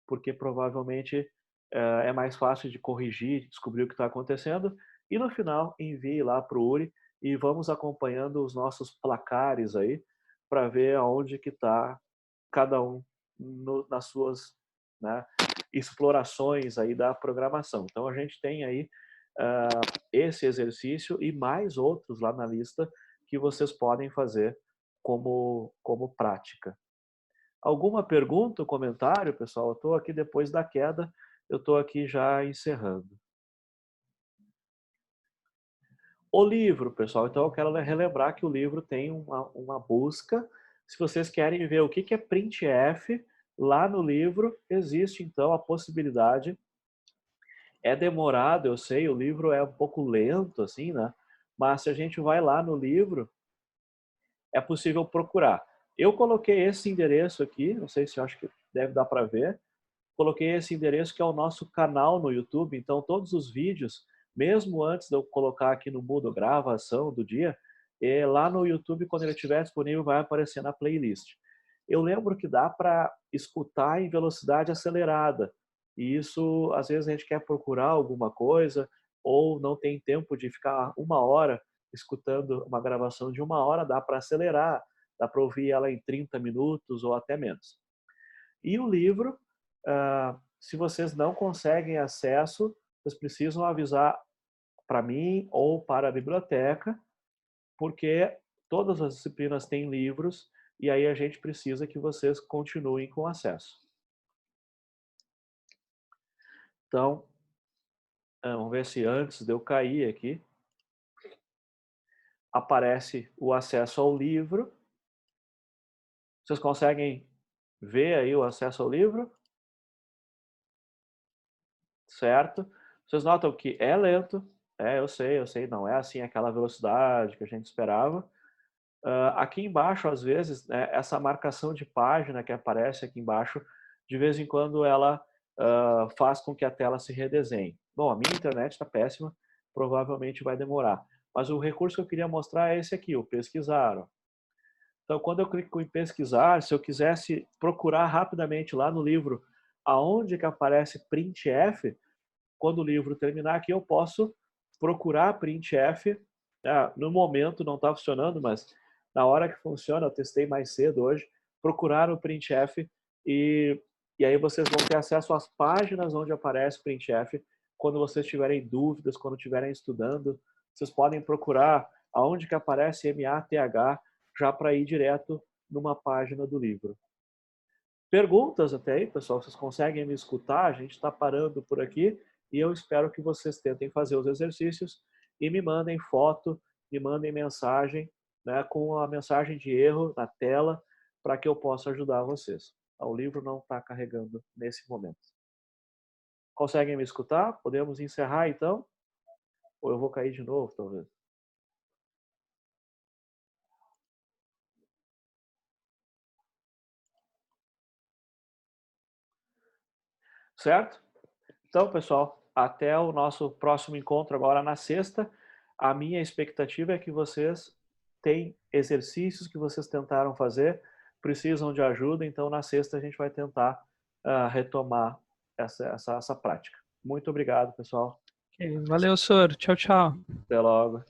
[SPEAKER 1] porque provavelmente é mais fácil de corrigir, descobrir o que está acontecendo, e no final envie lá para o URI e vamos acompanhando os nossos placares aí para ver aonde que está cada um nas suas, né, explorações aí da programação. Então a gente tem aí esse exercício e mais outros lá na lista que vocês podem fazer como prática. Alguma pergunta ou comentário, pessoal? Eu estou aqui depois da queda, eu estou aqui já encerrando. O livro, pessoal, então eu quero relembrar que o livro tem uma busca. Se vocês querem ver o que é printf, lá no livro existe então a possibilidade. É demorado, eu sei, o livro é um pouco lento, assim, né? Mas se a gente vai lá no livro, é possível procurar. Eu coloquei esse endereço aqui, não sei se eu acho que deve dar para ver. Coloquei esse endereço que é o nosso canal no YouTube, então todos os vídeos, mesmo antes de eu colocar aqui no Moodle gravação do dia, lá no YouTube, quando ele estiver disponível, vai aparecer na playlist. Eu lembro que dá para escutar em velocidade acelerada, e isso, às vezes, a gente quer procurar alguma coisa, ou não tem tempo de ficar uma hora escutando uma gravação de uma hora, dá para acelerar, dá para ouvir ela em 30 minutos ou até menos. E o livro, Se vocês não conseguem acesso, vocês precisam avisar para mim ou para a biblioteca, porque todas as disciplinas têm livros e aí a gente precisa que vocês continuem com acesso. Então, vamos ver se antes de eu cair aqui, aparece o acesso ao livro. Vocês conseguem ver aí o acesso ao livro? Certo? Vocês notam que é lento. Eu sei, não é assim aquela velocidade que a gente esperava. Aqui embaixo, às vezes, né, essa marcação de página que aparece aqui embaixo, de vez em quando ela faz com que a tela se redesenhe. Bom, a minha internet está péssima, provavelmente vai demorar. Mas o recurso que eu queria mostrar é esse aqui, o pesquisar. Então, quando eu clico em pesquisar, se eu quisesse procurar rapidamente lá no livro aonde que aparece printf, quando o livro terminar aqui, eu posso procurar printf. No momento não está funcionando, mas na hora que funciona, eu testei mais cedo hoje, procurar o printf e aí vocês vão ter acesso às páginas onde aparece printf. Quando vocês tiverem dúvidas, quando estiverem estudando, vocês podem procurar aonde que aparece math, já para ir direto numa página do livro. Perguntas até aí, pessoal? Vocês conseguem me escutar? A gente está parando por aqui e eu espero que vocês tentem fazer os exercícios e me mandem foto, me mandem mensagem, né, com a mensagem de erro na tela para que eu possa ajudar vocês. O livro não está carregando nesse momento. Conseguem me escutar? Podemos encerrar então? Ou eu vou cair de novo, talvez? Certo? Então, pessoal, até o nosso próximo encontro agora na sexta. A minha expectativa é que vocês têm exercícios que vocês tentaram fazer, precisam de ajuda, então na sexta a gente vai tentar retomar essa prática. Muito obrigado, pessoal.
[SPEAKER 2] Ok, valeu, senhor. Tchau, tchau.
[SPEAKER 1] Até logo.